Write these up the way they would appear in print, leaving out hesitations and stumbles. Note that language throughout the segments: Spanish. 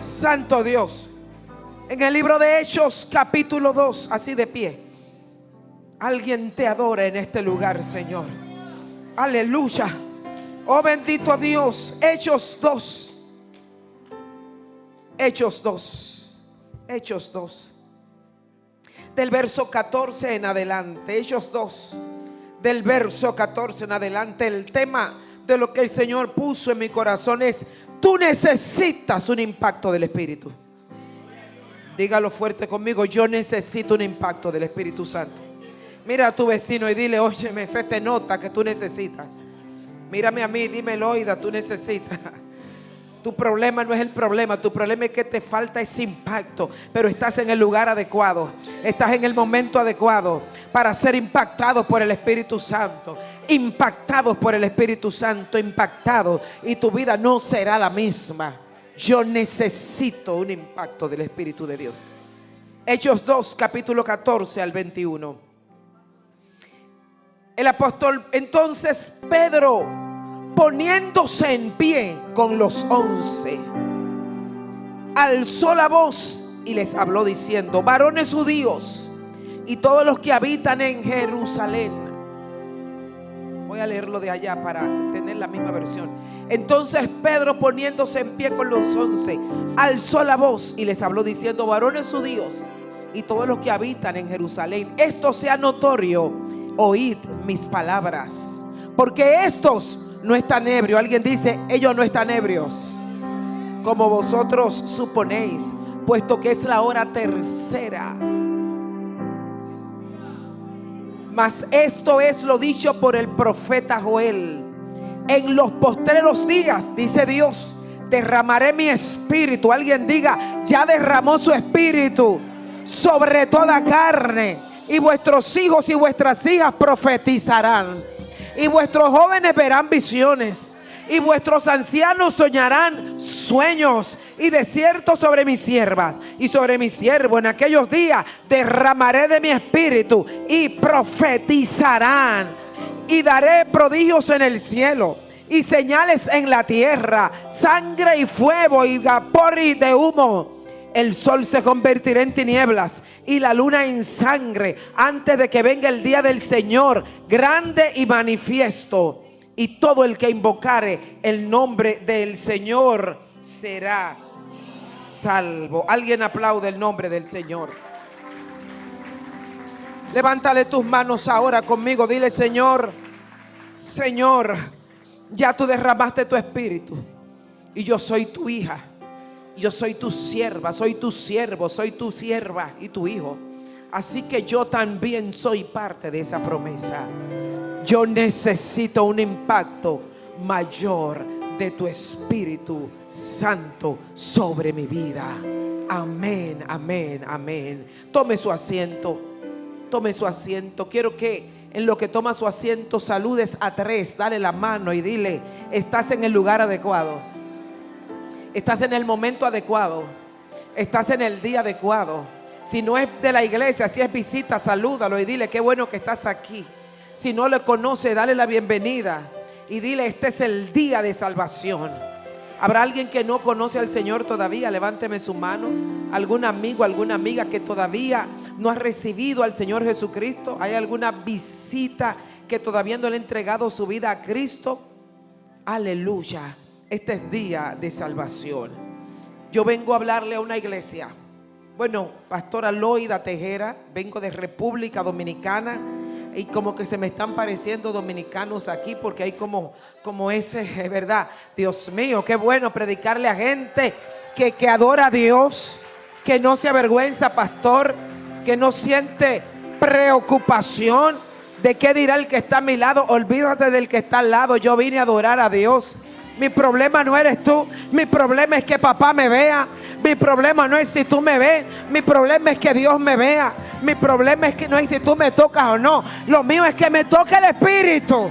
Santo Dios. En el libro de Hechos capítulo 2, así de pie. Alguien te adora en este lugar, Señor. Aleluya. Oh bendito Dios. Hechos 2. Hechos 2. Hechos 2. Del verso 14 en adelante. Hechos 2. Del verso 14 en adelante. El tema de lo que el Señor puso en mi corazón es: tú necesitas un impacto del Espíritu. Dígalo fuerte conmigo: yo necesito un impacto del Espíritu Santo. Mira a tu vecino y dile: óyeme, se te nota que tú necesitas. Mírame a mí, dime: Loida, tú necesitas. Tu problema no es el problema, tu problema es que te falta ese impacto. Pero estás en el lugar adecuado, estás en el momento adecuado para ser impactado por el Espíritu Santo. Impactados por el Espíritu Santo, impactado, y tu vida no será la misma. Yo necesito un impacto del Espíritu de Dios. Hechos 2, capítulo 14 al 21. El apóstol, entonces Pedro, poniéndose en pie con los 11, alzó la voz y les habló diciendo: varones judíos y todos los que habitan en Jerusalén. Voy a leerlo de allá para tener la misma versión. Entonces Pedro, poniéndose en pie con los 11, alzó la voz y les habló diciendo: varones judíos y todos los que habitan en Jerusalén, esto sea notorio, oíd mis palabras, porque estos no están ebrios. Alguien dice: ellos no están ebrios, como vosotros suponéis, puesto que es la hora tercera. Mas esto es lo dicho por el profeta Joel: en los postreros días, dice Dios, derramaré mi espíritu. Alguien diga: ya derramó su espíritu sobre toda carne, y vuestros hijos y vuestras hijas profetizarán, y vuestros jóvenes verán visiones, y vuestros ancianos soñarán sueños. Y de cierto sobre mis siervas y sobre mis siervos en aquellos días derramaré de mi espíritu, y profetizarán, y daré prodigios en el cielo y señales en la tierra, sangre y fuego y vapor y de humo. El sol se convertirá en tinieblas y la luna en sangre, antes de que venga el día del Señor grande y manifiesto. Y todo el que invocare el nombre del Señor será salvo. Alguien aplaude el nombre del Señor. Levántale tus manos ahora conmigo. Dile: Señor, Señor, ya tú derramaste tu espíritu, y yo soy tu hija, yo soy tu sierva, soy tu siervo, soy tu sierva y tu hijo. Así que yo también soy parte de esa promesa. Yo necesito un impacto mayor de tu Espíritu Santo sobre mi vida. Amén, amén, amén. Tome su asiento, tome su asiento. Quiero que en lo que toma su asiento saludes a 3, dale la mano y dile: estás en el lugar adecuado, estás en el momento adecuado, estás en el día adecuado. Si no es de la iglesia, si es visita, salúdalo y dile: qué bueno que estás aquí. Si no le conoce, dale la bienvenida y dile: este es el día de salvación. ¿Habrá alguien que no conoce al Señor todavía? Levánteme su mano. ¿Algún amigo, alguna amiga que todavía no ha recibido al Señor Jesucristo? ¿Hay alguna visita que todavía no le ha entregado su vida a Cristo? Aleluya. Este es día de salvación. Yo vengo a hablarle a una iglesia. Bueno, pastora Loida Tejera, vengo de República Dominicana. Y como que se me están pareciendo dominicanos aquí, porque hay como ese, ¿verdad? Dios mío, qué bueno predicarle a gente que adora a Dios, que no se avergüenza, pastor, que no siente preocupación de qué dirá el que está a mi lado. Olvídate del que está al lado. Yo vine a adorar a Dios. Mi problema no eres tú, mi problema es que papá me vea. Mi problema no es si tú me ves, mi problema es que Dios me vea. Mi problema es que no es si tú me tocas o no. Lo mío es que me toque el Espíritu.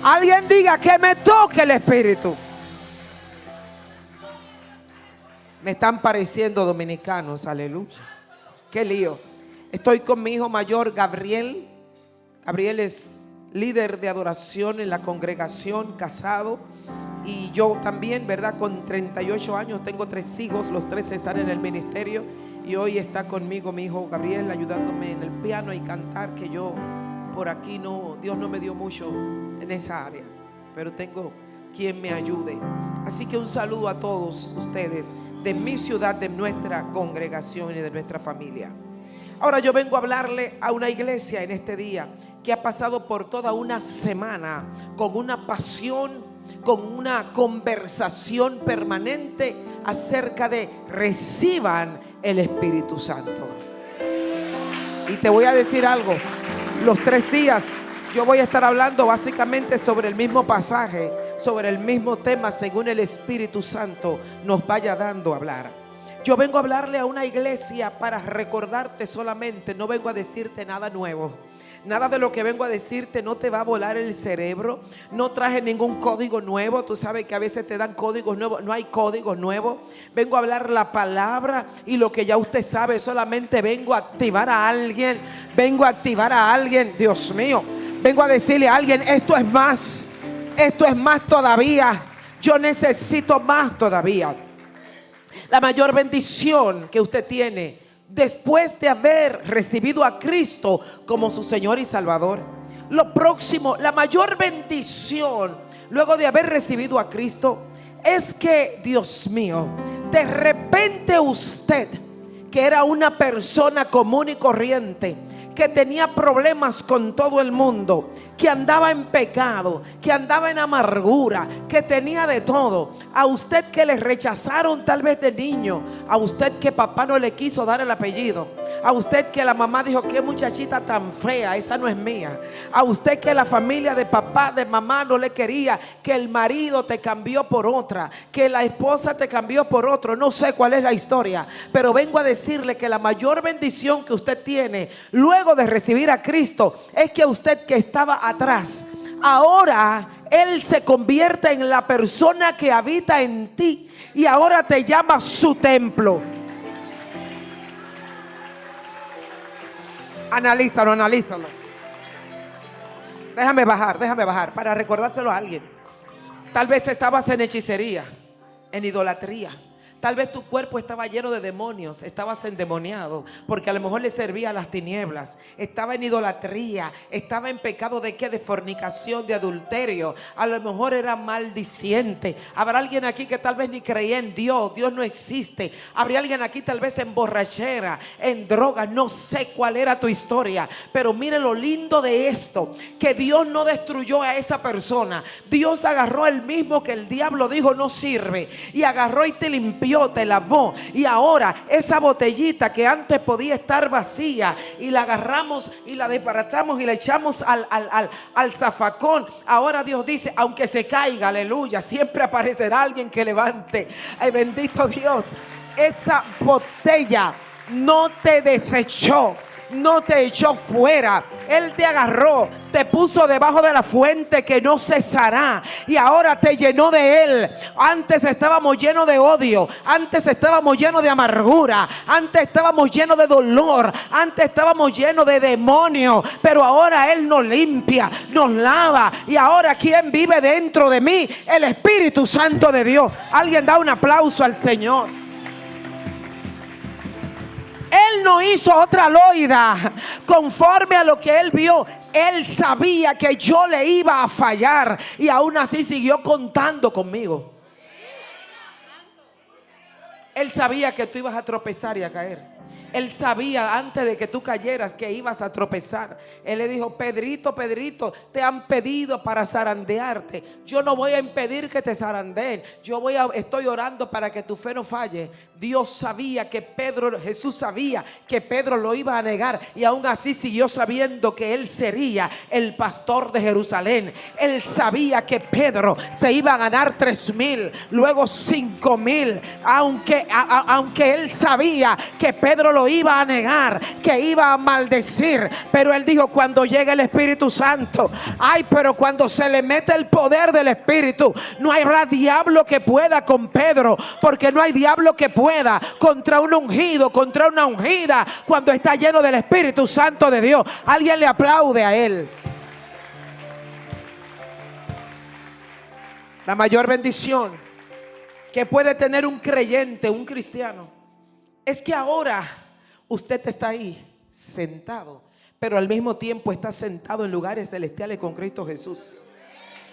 Alguien diga: que me toque el Espíritu. Me están pareciendo dominicanos, aleluya. Qué lío. Estoy con mi hijo mayor, Gabriel. Gabriel es líder de adoración en la congregación, casado. Y yo también, ¿verdad? Con 38 años tengo 3 hijos, los 3 están en el ministerio. Y hoy está conmigo mi hijo Gabriel ayudándome en el piano y cantar, que yo por aquí no, Dios no me dio mucho en esa área, pero tengo quien me ayude. Así que un saludo a todos ustedes de mi ciudad, de nuestra congregación y de nuestra familia. Ahora yo vengo a hablarle a una iglesia en este día que ha pasado por toda una semana con una pasión, con una conversación permanente acerca de reciban el Espíritu Santo. Y te voy a decir algo, los 3 días yo voy a estar hablando básicamente sobre el mismo pasaje, sobre el mismo tema, según el Espíritu Santo nos vaya dando a hablar. Yo vengo a hablarle a una iglesia para recordarte solamente, no vengo a decirte nada nuevo. Nada de lo que vengo a decirte no te va a volar el cerebro. No traje ningún código nuevo. Tú sabes que a veces te dan códigos nuevos. No hay códigos nuevos. Vengo a hablar la palabra y lo que ya usted sabe. Solamente vengo a activar a alguien. Vengo a activar a alguien. Dios mío. Vengo a decirle a alguien, esto es más. Esto es más todavía. Yo necesito más todavía. La mayor bendición que usted tiene después de haber recibido a Cristo como su Señor y Salvador. Lo próximo, la mayor bendición luego de haber recibido a Cristo es que, Dios mío, de repente usted, que era una persona común y corriente, que tenía problemas con todo el mundo, que andaba en pecado, que andaba en amargura, que tenía de todo, a usted que le rechazaron tal vez de niño, a usted que papá no le quiso dar el apellido, a usted que la mamá dijo, qué muchachita tan fea, esa no es mía, a usted que la familia de papá, de mamá no le quería, que el marido te cambió por otra, que la esposa te cambió por otro, no sé cuál es la historia, pero vengo a decirle que la mayor bendición que usted tiene luego de recibir a Cristo es que usted que estaba atrás, ahora Él se convierte en la persona que habita en ti y ahora te llama su templo. Analízalo. Déjame bajar para recordárselo a alguien. Tal vez estabas en hechicería, en idolatría. Tal vez tu cuerpo estaba lleno de demonios, estabas endemoniado, porque a lo mejor le servía a las tinieblas. Estaba en idolatría, estaba en pecado de qué, de fornicación, de adulterio. A lo mejor era maldiciente. Habrá alguien aquí que tal vez ni creía en Dios, Dios no existe. Habría alguien aquí tal vez en borrachera, en drogas, no sé cuál era tu historia. Pero mire lo lindo de esto, que Dios no destruyó a esa persona. Dios agarró el mismo que el diablo dijo no sirve, y agarró y te limpió, te lavó, y ahora esa botellita que antes podía estar vacía y la agarramos y la desbaratamos y la echamos al zafacón, ahora Dios dice, aunque se caiga, aleluya, siempre aparecerá alguien que levante. Ay, bendito Dios, esa botella no te desechó, no te echó fuera. Él te agarró, te puso debajo de la fuente que no cesará, y ahora te llenó de Él. Antes estábamos llenos de odio, antes estábamos llenos de amargura, antes estábamos llenos de dolor, antes estábamos llenos de demonios, pero ahora Él nos limpia, nos lava. Y ahora ¿quién vive dentro de mí? El Espíritu Santo de Dios. Alguien da un aplauso al Señor. Él no hizo otra loida conforme a lo que Él vio. Él sabía que yo le iba a fallar y aún así siguió contando conmigo. Él sabía que tú ibas a tropezar y a caer. Él sabía antes de que tú cayeras que ibas a tropezar. Él le dijo, Pedrito, Pedrito, te han pedido para zarandearte. Yo no voy a impedir que te zarandeen. Estoy orando para que tu fe no falle. Dios sabía que Jesús sabía que Pedro lo iba a negar, y aún así siguió sabiendo que él sería el pastor de Jerusalén. Él sabía que Pedro se iba a ganar 3,000, luego 5,000, aunque él sabía que Pedro lo iba a negar, que iba a maldecir, pero él dijo, cuando llegue el Espíritu Santo, pero cuando se le mete el poder del Espíritu, no habrá diablo que pueda con Pedro, porque no hay diablo que pueda contra un ungido, contra una ungida, cuando está lleno del Espíritu Santo de Dios. Alguien le aplaude a Él. La mayor bendición que puede tener un creyente, un cristiano, es que ahora usted está ahí sentado, pero al mismo tiempo está sentado en lugares celestiales con Cristo Jesús.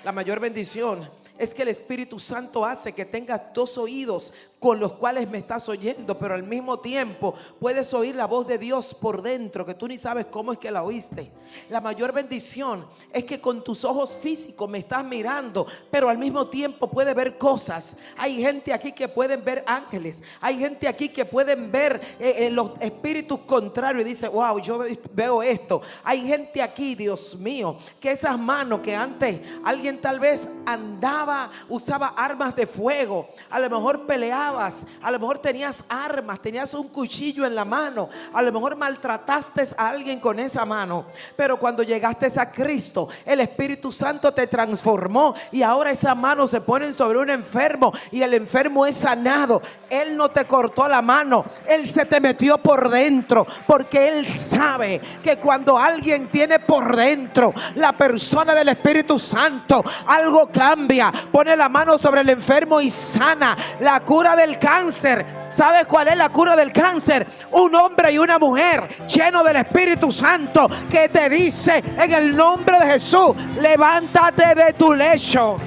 La mayor bendición es que el Espíritu Santo hace que tengas dos oídos con los cuales me estás oyendo, pero al mismo tiempo puedes oír la voz de Dios por dentro, que tú ni sabes cómo es que la oíste. La mayor bendición es que con tus ojos físicos me estás mirando, pero al mismo tiempo puedes ver cosas. Hay gente aquí que pueden ver ángeles, hay gente aquí que pueden ver los espíritus contrarios y dice: wow, yo veo esto. Hay gente aquí, Dios mío, que esas manos que antes alguien tal vez andaba, usaba armas de fuego, a lo mejor peleaba, a lo mejor tenías armas, tenías un cuchillo en la mano, a lo mejor maltrataste a alguien con esa mano, pero cuando llegaste a Cristo, el Espíritu Santo te transformó y ahora esas manos se ponen sobre un enfermo y el enfermo es sanado. Él no te cortó la mano, Él se te metió por dentro, porque Él sabe que cuando alguien tiene por dentro la persona del Espíritu Santo, algo cambia. Pone la mano sobre el enfermo y sana. La cura del cáncer, ¿sabes cuál es la cura del cáncer? Un hombre y una mujer lleno del Espíritu Santo que te dice en el nombre de Jesús: levántate de tu lecho.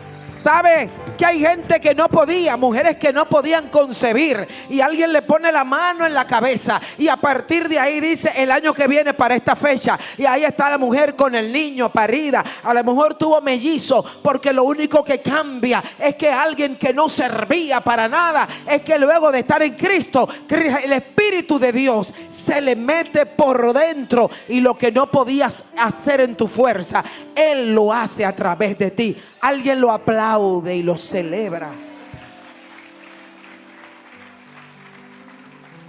¿Sabe que hay gente que no podía, mujeres que no podían concebir, y alguien le pone la mano en la cabeza y a partir de ahí dice: el año que viene para esta fecha, y ahí está la mujer con el niño parida? A lo mejor tuvo mellizo, porque lo único que cambia es que alguien que no servía para nada, es que luego de estar en Cristo, el Espíritu de Dios se le mete por dentro, y lo que no podías hacer en tu fuerza, Él lo hace a través de ti. Alguien lo aplaude y lo celebra.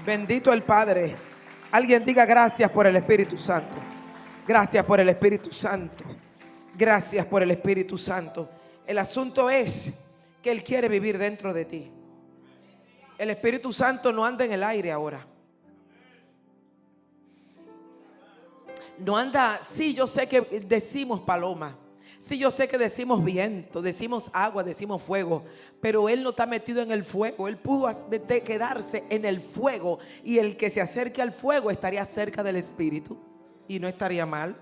Bendito el Padre. Alguien diga: gracias por el Espíritu Santo. Gracias por el Espíritu Santo. Gracias por el Espíritu Santo. El asunto es que Él quiere vivir dentro de ti. El Espíritu Santo no anda en el aire ahora. No anda, sí, yo sé que decimos paloma. Sí, yo sé que decimos viento, decimos agua, decimos fuego, pero Él no está metido en el fuego. Él pudo quedarse en el fuego, y el que se acerque al fuego estaría cerca del Espíritu y no estaría mal.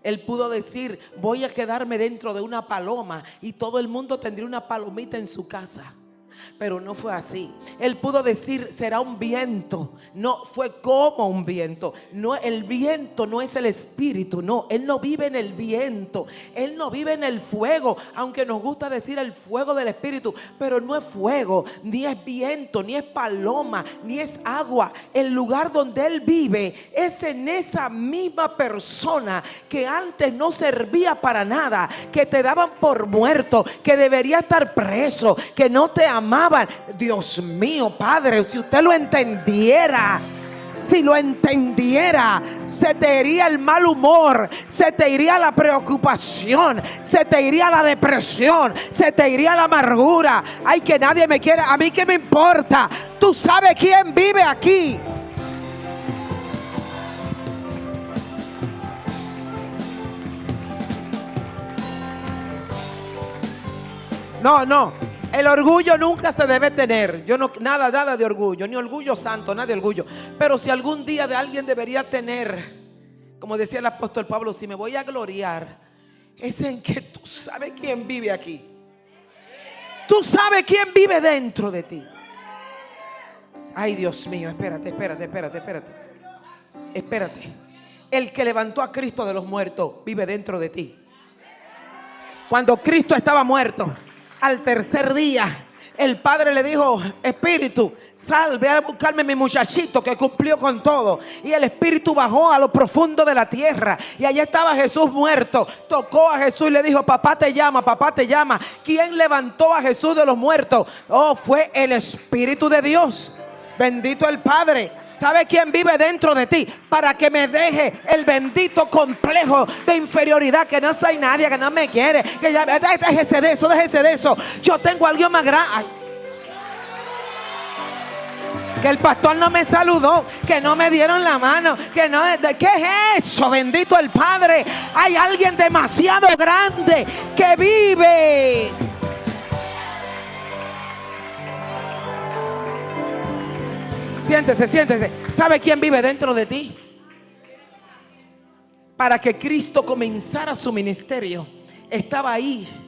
Él pudo decir: voy a quedarme dentro de una paloma, y todo el mundo tendría una palomita en su casa. Pero no fue así. Él pudo decir: será un viento. No fue como un viento. No, el viento no es el Espíritu. No, Él no vive en el viento. Él no vive en el fuego. Aunque nos gusta decir el fuego del Espíritu, pero no es fuego, ni es viento, ni es paloma, ni es agua. El lugar donde Él vive es en esa misma persona que antes no servía para nada, que te daban por muerto, que debería estar preso, que no te amaban. Dios mío, Padre, si usted lo entendiera, si lo entendiera, se te iría el mal humor, se te iría la preocupación, se te iría la depresión, se te iría la amargura. Ay, que nadie me quiere, a mí qué me importa. Tú sabes quién vive aquí. No, el orgullo nunca se debe tener. Yo no, nada de orgullo, ni orgullo santo, nada de orgullo. Pero si algún día de alguien debería tener, como decía el apóstol Pablo, si me voy a gloriar, es en que tú sabes quién vive aquí. Tú sabes quién vive dentro de ti. Ay, Dios mío, espérate. El que levantó a Cristo de los muertos vive dentro de ti. Cuando Cristo estaba muerto, al tercer día, el Padre le dijo: Espíritu, sal, ve a buscarme mi muchachito que cumplió con todo. Y el Espíritu bajó a lo profundo de la tierra, y allá estaba Jesús muerto. Tocó a Jesús y le dijo: papá te llama, papá te llama. ¿Quién levantó a Jesús de los muertos? Oh, fue el Espíritu de Dios. Bendito el Padre. ¿Sabe quién vive dentro de ti? Para que me deje el bendito complejo de inferioridad, que no soy nadie, que no me quiere, que ya, déjese de eso. Yo tengo a alguien más grande. Que el pastor no me saludó, que no me dieron la mano, que no. ¿Qué es eso? Bendito el Padre. Hay alguien demasiado grande que vive. Siéntese, siéntese. ¿Sabe quién vive dentro de ti? Para que Cristo comenzara su ministerio, estaba ahí.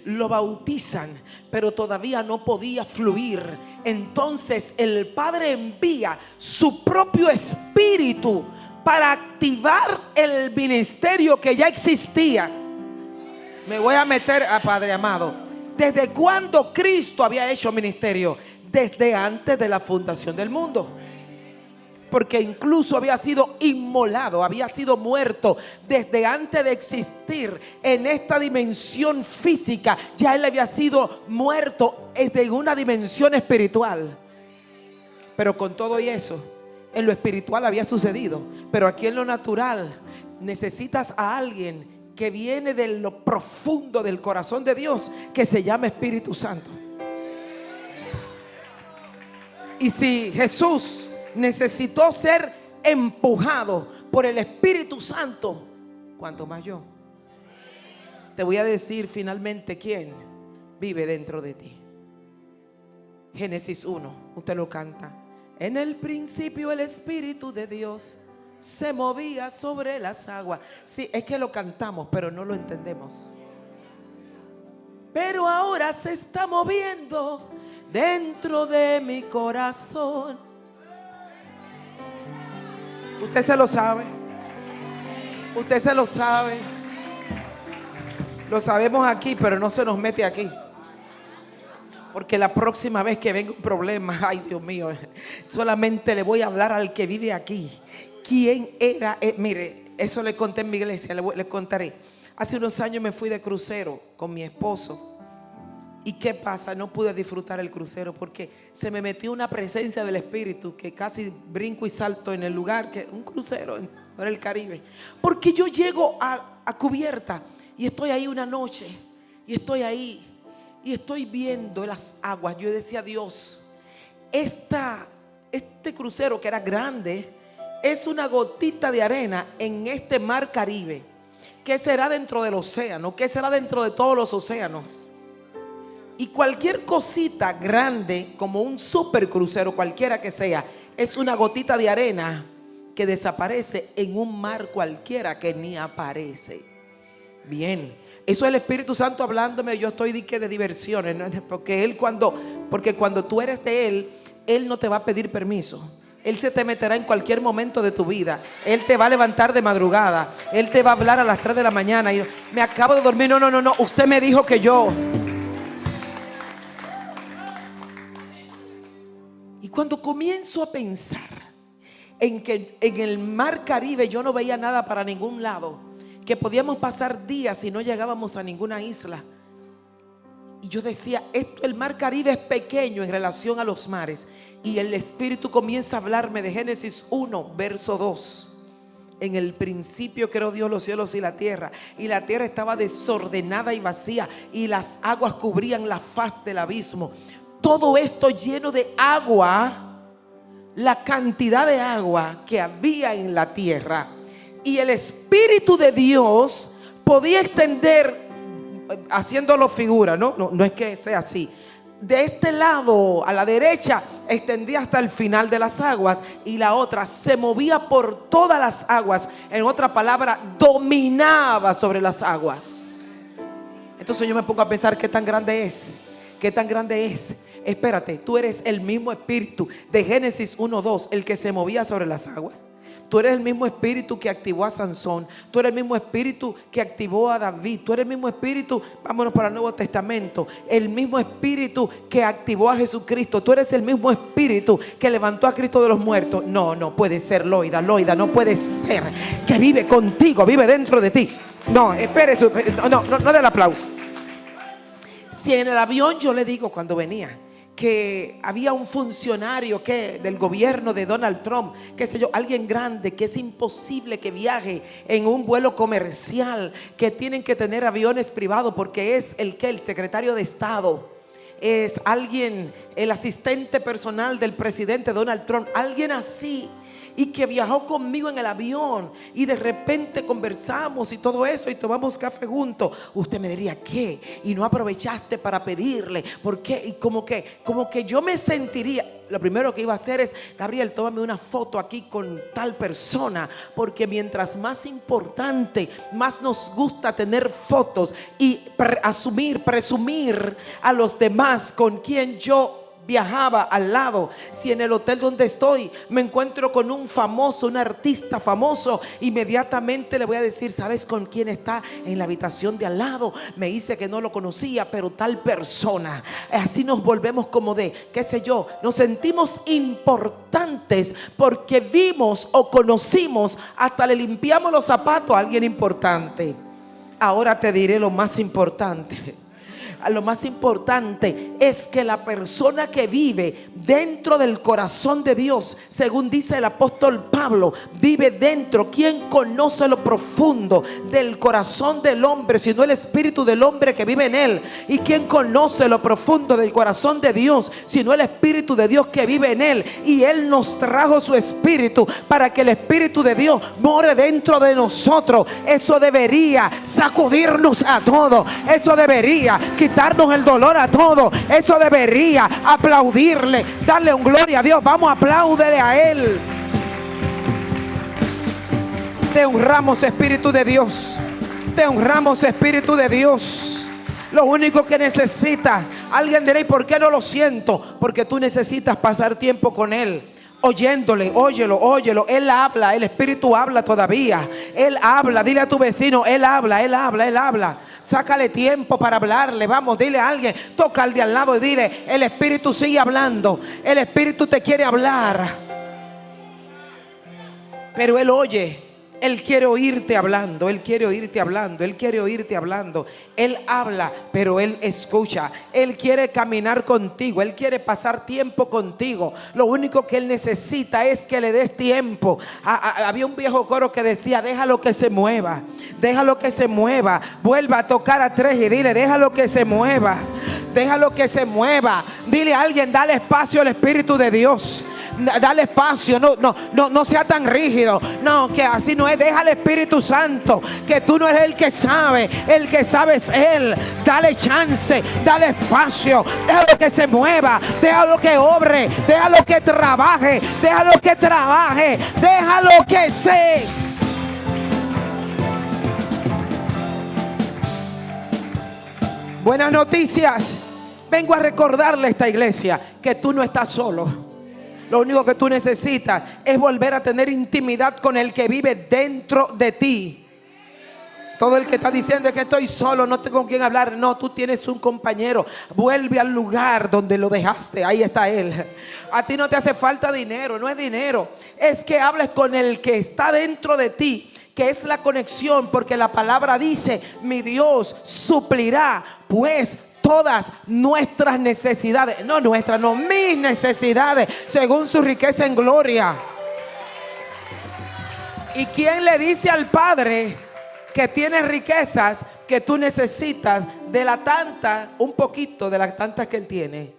Lo bautizan, pero todavía no podía fluir. Entonces el Padre envía su propio espíritu para activar el ministerio que ya existía. Me voy a meter a Padre amado. ¿Desde cuándo Cristo había hecho ministerio? Desde antes de la fundación del mundo. Porque incluso había sido inmolado, había sido muerto desde antes de existir en esta dimensión física. Ya él había sido muerto en una dimensión espiritual. Pero con todo y eso, en lo espiritual había sucedido. Pero aquí en lo natural necesitas a alguien que viene de lo profundo del corazón de Dios, que se llama Espíritu Santo. Y si Jesús necesitó ser empujado por el Espíritu Santo, ¿cuánto más yo? Te voy a decir finalmente quién vive dentro de ti. Génesis 1, usted lo canta. En el principio el Espíritu de Dios se movía sobre las aguas. Sí, es que lo cantamos, pero no lo entendemos. Pero ahora se está moviendo dentro de mi corazón. Usted se lo sabe. Usted se lo sabe. Lo sabemos aquí, pero no se nos mete aquí. Porque la próxima vez que venga un problema, ay Dios mío, solamente le voy a hablar al que vive aquí. ¿Quién era? Mire, eso le conté en mi iglesia, le contaré. Hace unos años me fui de crucero con mi esposo. ¿Y qué pasa? No pude disfrutar el crucero porque se me metió una presencia del Espíritu que casi brinco y salto en el lugar, que un crucero en el Caribe. Porque yo llego a cubierta y estoy ahí una noche y estoy ahí y estoy viendo las aguas. Yo decía, Dios, este crucero que era grande es una gotita de arena en este mar Caribe. ¿Qué será dentro del océano? ¿Qué será dentro de todos los océanos? Y cualquier cosita grande, como un super crucero, cualquiera que sea, es una gotita de arena que desaparece en un mar cualquiera que ni aparece. Bien, eso es el Espíritu Santo hablándome. Yo estoy de diversiones, ¿no? Porque cuando tú eres de Él, Él no te va a pedir permiso. Él se te meterá en cualquier momento de tu vida. Él te va a levantar de madrugada. Él te va a hablar a las 3 de la mañana. Y me acabo de dormir. No. Usted me dijo que yo. Y cuando comienzo a pensar en que en el mar Caribe yo no veía nada para ningún lado, que podíamos pasar días y no llegábamos a ninguna isla. Y yo decía, el mar Caribe es pequeño en relación a los mares. Y el Espíritu comienza a hablarme de Génesis 1, verso 2. En el principio creó Dios los cielos y la tierra estaba desordenada y vacía, y las aguas cubrían la faz del abismo. Todo esto lleno de agua, la cantidad de agua que había en la tierra. Y el Espíritu de Dios podía extender, haciéndolo figura, no es que sea así. De este lado a la derecha extendía hasta el final de las aguas, y la otra se movía por todas las aguas. En otra palabra, dominaba sobre las aguas. Entonces yo me pongo a pensar, ¿qué tan grande es? ¿Qué tan grande es? Espérate, tú eres el mismo Espíritu de Génesis 1:2, el que se movía sobre las aguas. Tú eres el mismo Espíritu que activó a Sansón. Tú eres el mismo Espíritu que activó a David. Tú eres el mismo Espíritu, vámonos para el Nuevo Testamento, el mismo Espíritu que activó a Jesucristo. Tú eres el mismo Espíritu que levantó a Cristo de los muertos. No puede ser, Loida, no puede ser que vive contigo, vive dentro de ti. No, espérese, no del aplauso. Si en el avión yo le digo cuando venía que había un funcionario del gobierno de Donald Trump, qué sé yo, alguien grande, que es imposible que viaje en un vuelo comercial, que tienen que tener aviones privados porque es el secretario de Estado. es alguien, el asistente personal del presidente Donald Trump, alguien así, y que viajó conmigo en el avión y de repente conversamos y todo eso y tomamos café juntos, usted me diría, ¿qué? Y no aprovechaste para pedirle, ¿por qué? Y como que yo me sentiría, lo primero que iba a hacer es, Gabriel, tómame una foto aquí con tal persona, porque mientras más importante, más nos gusta tener fotos y presumir a los demás con quien yo viajaba al lado. Si en el hotel donde estoy me encuentro con un famoso, un artista famoso, inmediatamente le voy a decir, ¿sabes con quién está en la habitación de al lado? Me dice que no lo conocía, pero tal persona. Así nos volvemos como de, qué sé yo, nos sentimos importantes porque vimos o conocimos, hasta le limpiamos los zapatos a alguien importante. Ahora te diré lo más importante. Lo más importante es que la persona que vive dentro del corazón de Dios, según dice el apóstol Pablo, vive dentro. ¿Quién conoce lo profundo del corazón del hombre, sino el espíritu del hombre que vive en él? ¿Y quién conoce lo profundo del corazón de Dios, sino el espíritu de Dios que vive en él? Y él nos trajo su espíritu para que el espíritu de Dios more dentro de nosotros. Eso debería sacudirnos a todos. Eso debería quitarnos el dolor a todos. Eso debería aplaudirle, darle un gloria a Dios. Vamos, apláudele a él. Te honramos, Espíritu de Dios. Te honramos, Espíritu de Dios. Lo único que necesita, alguien dirá, ¿y por qué no lo siento? Porque tú necesitas pasar tiempo con él, oyéndole. Óyelo. Él habla, el Espíritu habla todavía. Él habla. Dile a tu vecino, él habla. Sácale tiempo para hablarle. Vamos, dile a alguien, toca al de al lado y dile, el Espíritu sigue hablando. El Espíritu te quiere hablar. Pero él oye. Él quiere oírte hablando. Él habla, pero él escucha. Él quiere caminar contigo. Él quiere pasar tiempo contigo. Lo único que él necesita es que le des tiempo. Había un viejo coro que decía, déjalo que se mueva. Vuelva a tocar a tres y dile, déjalo que se mueva. Dile a alguien, dale espacio al Espíritu de Dios. Dale espacio, no sea tan rígido. No, que así no es. Deja al Espíritu Santo, que tú no eres el que sabe, el que sabe es él. Dale chance, dale espacio, déjalo que se mueva, déjalo que obre, déjalo que trabaje, déjalo que se. Buenas noticias. Vengo a recordarle a esta iglesia que tú no estás solo. Lo único que tú necesitas es volver a tener intimidad con el que vive dentro de ti. Todo el que está diciendo es que estoy solo, no tengo con quién hablar. No, tú tienes un compañero. Vuelve al lugar donde lo dejaste. Ahí está él. A ti no te hace falta dinero. No es dinero. Es que hables con el que está dentro de ti, que es la conexión. Porque la palabra dice, mi Dios suplirá pues todas nuestras necesidades. No nuestras, no, mis necesidades, según su riqueza en gloria. ¿Y quién le dice al Padre que tiene riquezas que tú necesitas de la tanta, un poquito de las tantas que él tiene?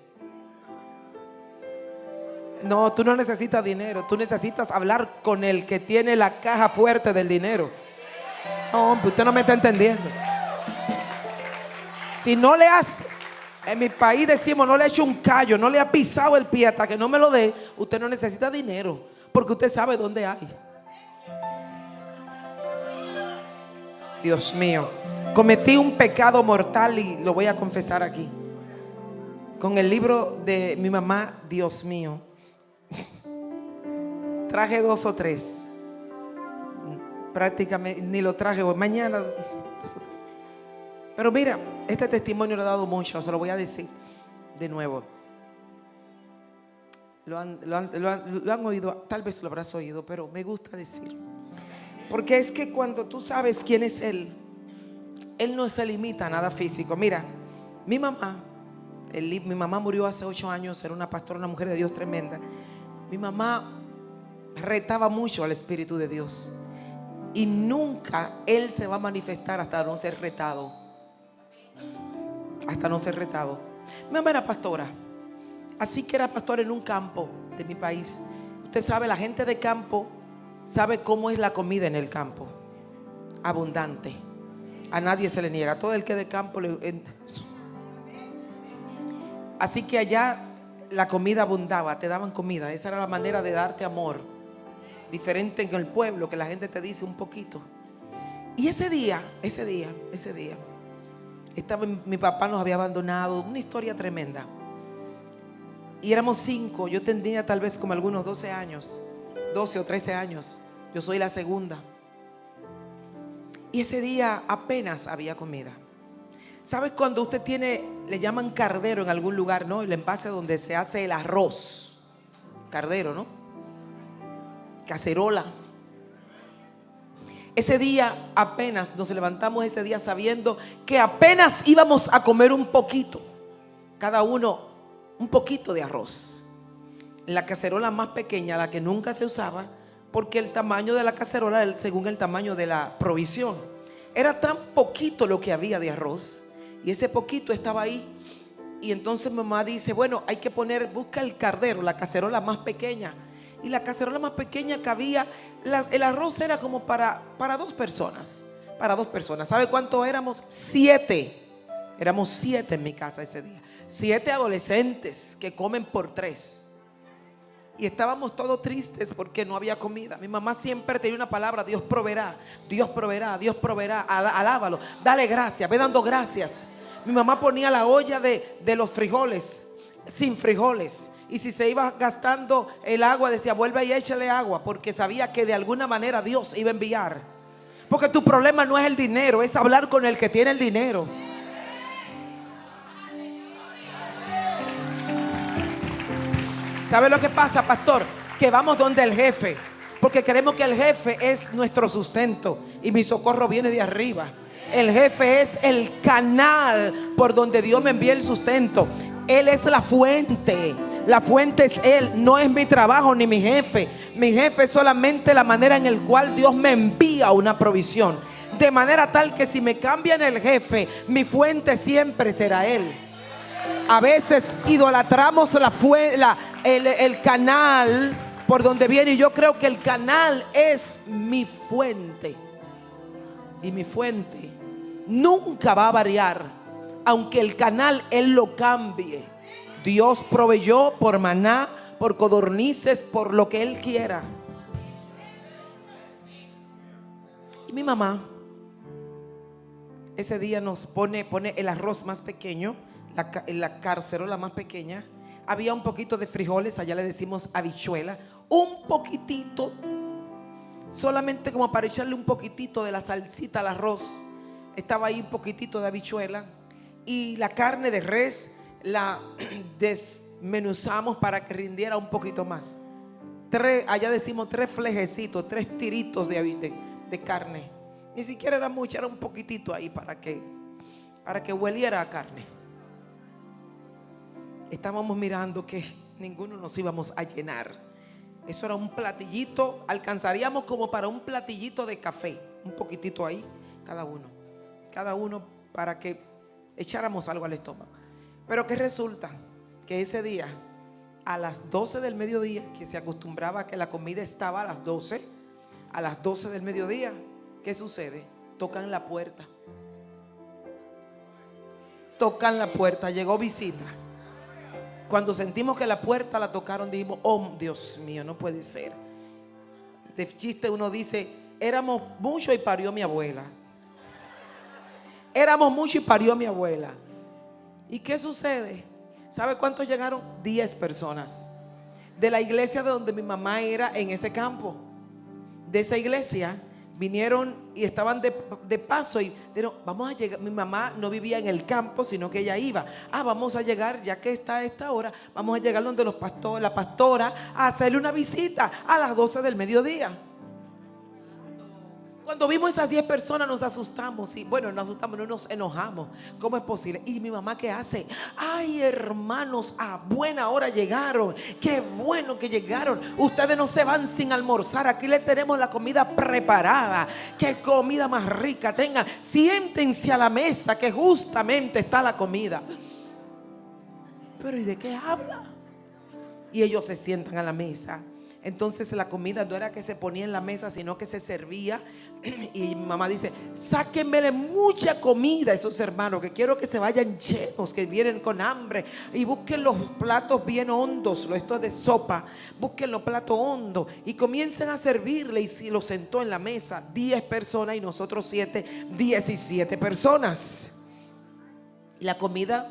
No, tú no necesitas dinero. Tú necesitas hablar con el que tiene la caja fuerte del dinero. No, usted no me está entendiendo. Si no le has, en mi país decimos, no le ha hecho un callo, no le ha pisado el pie hasta que no me lo dé, usted no necesita dinero, porque usted sabe dónde hay. Dios mío, cometí un pecado mortal y lo voy a confesar aquí. Con el libro de mi mamá, Dios mío, traje 2 o 3. Prácticamente ni lo traje hoy, mañana. Pero mira, este testimonio lo ha dado mucho, se lo voy a decir de nuevo. Lo han oído, tal vez lo habrás oído, pero me gusta decir. Porque es que cuando tú sabes quién es Él no se limita a nada físico. Mira, mi mamá murió hace 8 años, era una pastora, una mujer de Dios tremenda. Mi mamá retaba mucho al Espíritu de Dios. Y nunca Él se va a manifestar hasta no ser retado. Mi mamá era pastora. Así que era pastora en un campo de mi país. Usted sabe, la gente de campo sabe cómo es la comida en el campo. Abundante. A nadie se le niega. A todo el que es de campo así que allá la comida abundaba. Te daban comida. Esa era la manera de darte amor. Diferente en el pueblo, que la gente te dice un poquito. Y ese día mi papá nos había abandonado. Una historia tremenda. Y éramos 5. Yo tenía tal vez como algunos 12 años, 12 o 13 años. Yo soy la segunda. Y ese día apenas había comida. ¿Sabes cuando usted tiene, le llaman cardero en algún lugar, ¿no? El envase donde se hace el arroz. Cardero, ¿no? Cacerola. Ese día apenas nos levantamos ese día sabiendo que apenas íbamos a comer un poquito. Cada uno un poquito de arroz. La cacerola más pequeña, la que nunca se usaba, porque el tamaño de la cacerola, según el tamaño de la provisión, era tan poquito lo que había de arroz. Y ese poquito estaba ahí. Y entonces mamá dice, bueno, hay que busca el cardero, la cacerola más pequeña. Y la cacerola más pequeña cabía, el arroz era como para 2 personas. Para 2 personas. ¿Sabe cuánto éramos? 7. Éramos 7 en mi casa ese día. 7 adolescentes que comen por 3. Y estábamos todos tristes porque no había comida. Mi mamá siempre tenía una palabra: Dios proveerá, Dios proveerá, Dios proveerá. Alábalo, dale gracias, ve dando gracias. Mi mamá ponía la olla de los frijoles sin frijoles. Y si se iba gastando el agua, decía, vuelve y échale agua, porque sabía que de alguna manera Dios iba a enviar. Porque tu problema no es el dinero, es hablar con el que tiene el dinero. ¿Sabe lo que pasa, pastor? Que vamos donde el jefe, porque creemos que el jefe es nuestro sustento y mi socorro viene de arriba. El jefe es el canal por donde Dios me envía el sustento. Él es la fuente. La fuente es Él, no es mi trabajo ni mi jefe. Mi jefe es solamente la manera en la cual Dios me envía una provisión. De manera tal que si me cambian el jefe, mi fuente siempre será Él. A veces idolatramos el canal por donde viene, y yo creo que el canal es mi fuente. Y mi fuente nunca va a variar, aunque el canal Él lo cambie. Dios proveyó por maná, por codornices, por lo que Él quiera. Y mi mamá ese día nos pone el arroz más pequeño, la cacerola más pequeña. Había un poquito de frijoles, allá le decimos habichuela, un poquitito, solamente como para echarle un poquitito de la salsita al arroz. Estaba ahí un poquitito de habichuela. Y la carne de res la desmenuzamos para que rindiera un poquito más. Allá decimos 3 flejecitos, 3 tiritos de carne. Ni siquiera era mucho, era un poquitito ahí para que hueliera a carne. Estábamos mirando que ninguno nos íbamos a llenar. Eso era un platillito, alcanzaríamos como para un platillito de café, un poquitito ahí, cada uno para que echáramos algo al estómago. Pero que resulta que ese día, a las 12 del mediodía, que se acostumbraba a que la comida estaba a las 12 del mediodía, ¿qué sucede? Tocan la puerta. Llegó visita. Cuando sentimos que la puerta la tocaron, dijimos, oh Dios mío, no puede ser. De chiste uno dice, éramos muchos y parió mi abuela. ¿Y qué sucede? ¿Sabe cuántos llegaron? 10 personas. De la iglesia de donde mi mamá era en ese campo. De esa iglesia vinieron y estaban de paso y dijeron, vamos a llegar. Mi mamá no vivía en el campo, sino que ella iba. Vamos a llegar, ya que está a esta hora, vamos a llegar donde la pastora, a hacerle una visita a las 12 del mediodía. Cuando vimos esas 10 personas nos asustamos. Y bueno, nos asustamos, no nos enojamos. ¿Cómo es posible? Y mi mamá, ¿qué hace? Ay, hermanos, a buena hora llegaron. Qué bueno que llegaron. Ustedes no se van sin almorzar. Aquí les tenemos la comida preparada. Qué comida más rica. Tengan, siéntense a la mesa, que justamente está la comida. pero ¿y de qué habla? Y ellos se sientan a la mesa. Entonces la comida no era que se ponía en la mesa, sino que se servía. Y mi mamá dice: sáquenmele mucha comida a esos hermanos, que quiero que se vayan llenos, que vienen con hambre. Y busquen los platos bien hondos, esto de sopa, busquen los platos hondos y comiencen a servirle. Y si lo sentó en la mesa 10 personas y nosotros 7, 17 personas. La comida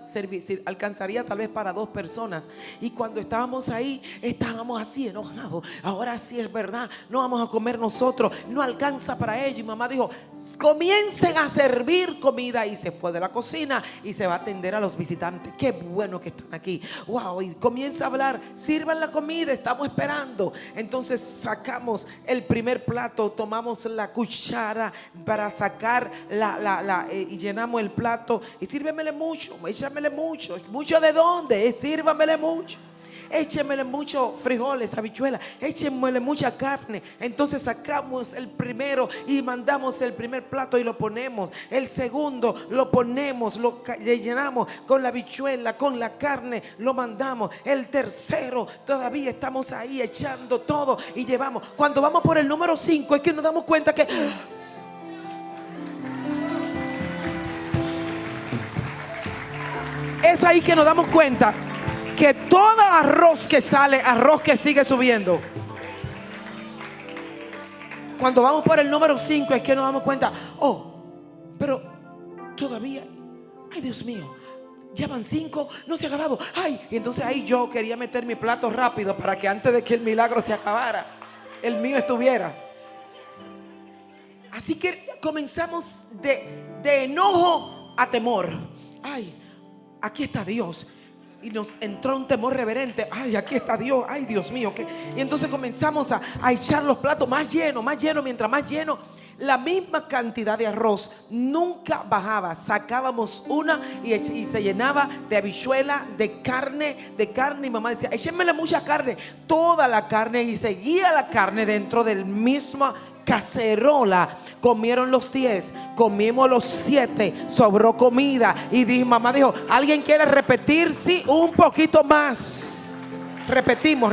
alcanzaría tal vez para 2 personas. Y cuando estábamos ahí, estábamos así enojados. Ahora sí es verdad, no vamos a comer nosotros, no alcanza para ello. Y mamá dijo: comiencen a servir comida. Y se fue de la cocina y se va a atender a los visitantes. Qué bueno que están aquí. Wow. Y comienza a hablar: sirvan la comida, estamos esperando. Entonces sacamos el primer plato, tomamos la cuchara para sacar y llenamos el plato. Y sírvemele mucho, échamele mucho. ¿Mucho de dónde? Sírvamele mucho. Échenmele mucho frijoles, habichuelas, échenmele mucha carne. Entonces sacamos el primero y mandamos el primer plato y lo ponemos. El segundo lo ponemos, le llenamos con la habichuela, con la carne, lo mandamos. El tercero todavía estamos ahí echando todo y llevamos. Cuando vamos por el número 5 es que nos damos cuenta que es ahí que nos damos cuenta que todo arroz que sale, arroz que sigue subiendo. Cuando vamos por el número 5 es que nos damos cuenta: oh, pero todavía, ay Dios mío, ya van 5, no se ha acabado. Ay, y entonces ahí yo quería meter mi plato rápido para que antes de que el milagro se acabara, el mío estuviera. Así que comenzamos de enojo a temor. Ay, aquí está Dios. Y nos entró un temor reverente. Ay, aquí está Dios. Ay, Dios mío, ¿qué? Y entonces comenzamos a echar los platos más llenos, más llenos. Mientras más lleno, la misma cantidad de arroz nunca bajaba. Sacábamos una y se llenaba de habichuela, de carne. Y mamá decía: échenmele mucha carne. Toda la carne, y seguía la carne dentro del mismo cacerola. Comieron los 10, comimos los 7, sobró comida. Y mamá dijo: ¿alguien quiere repetir? Sí, un poquito más. Repetimos.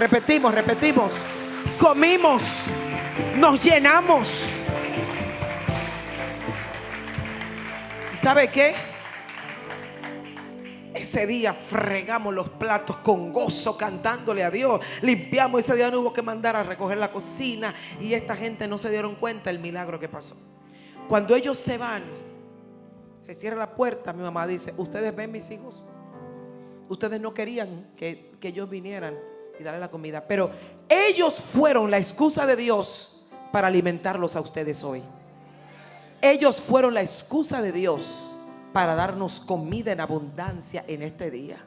Comimos, nos llenamos. ¿Y sabe qué? Ese día fregamos los platos con gozo, cantándole a Dios. Limpiamos. Ese día no hubo que mandar a recoger la cocina. Y esta gente no se dieron cuenta del milagro que pasó. Cuando ellos se van, se cierra la puerta. Mi mamá dice: ustedes ven, mis hijos, ustedes no querían que ellos vinieran y darle la comida, pero ellos fueron la excusa de Dios para alimentarlos a ustedes hoy. Ellos fueron la excusa de Dios para darnos comida en abundancia en este día.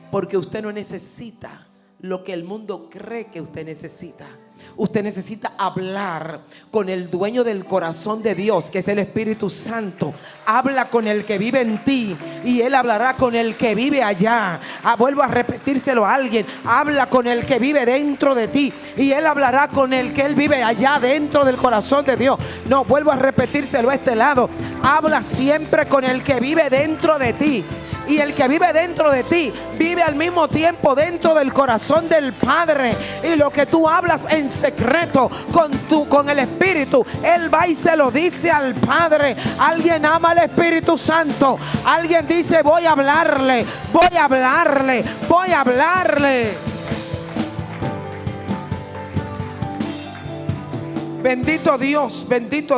Porque usted no necesita lo que el mundo cree que usted necesita. Usted necesita hablar con el dueño del corazón de Dios, que es el Espíritu Santo. Habla con el que vive en ti y Él hablará con el que vive allá. Vuelvo a repetírselo a alguien: habla con el que vive dentro de ti y Él hablará con el que Él vive allá dentro del corazón de Dios. No, vuelvo a repetírselo a este lado: habla siempre con el que vive dentro de ti. Y el que vive dentro de ti vive al mismo tiempo dentro del corazón del Padre. Y lo que tú hablas en secreto con el Espíritu, Él va y se lo dice al Padre. Alguien ama al Espíritu Santo. Alguien dice: voy a hablarle. Bendito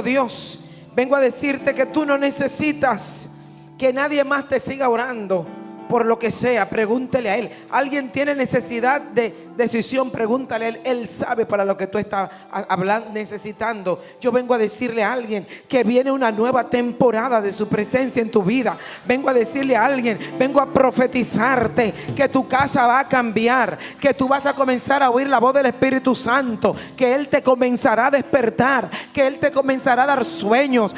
Dios. Vengo a decirte que tú no necesitas que nadie más te siga orando por lo que sea. Pregúntele a Él. Alguien tiene necesidad de decisión, pregúntale a Él. Él sabe para lo que tú estás hablando, necesitando. Yo vengo a decirle a alguien que viene una nueva temporada de su presencia en tu vida. Vengo a decirle a alguien, vengo a profetizarte que tu casa va a cambiar, que tú vas a comenzar a oír la voz del Espíritu Santo, que Él te comenzará a despertar, que Él te comenzará a dar sueños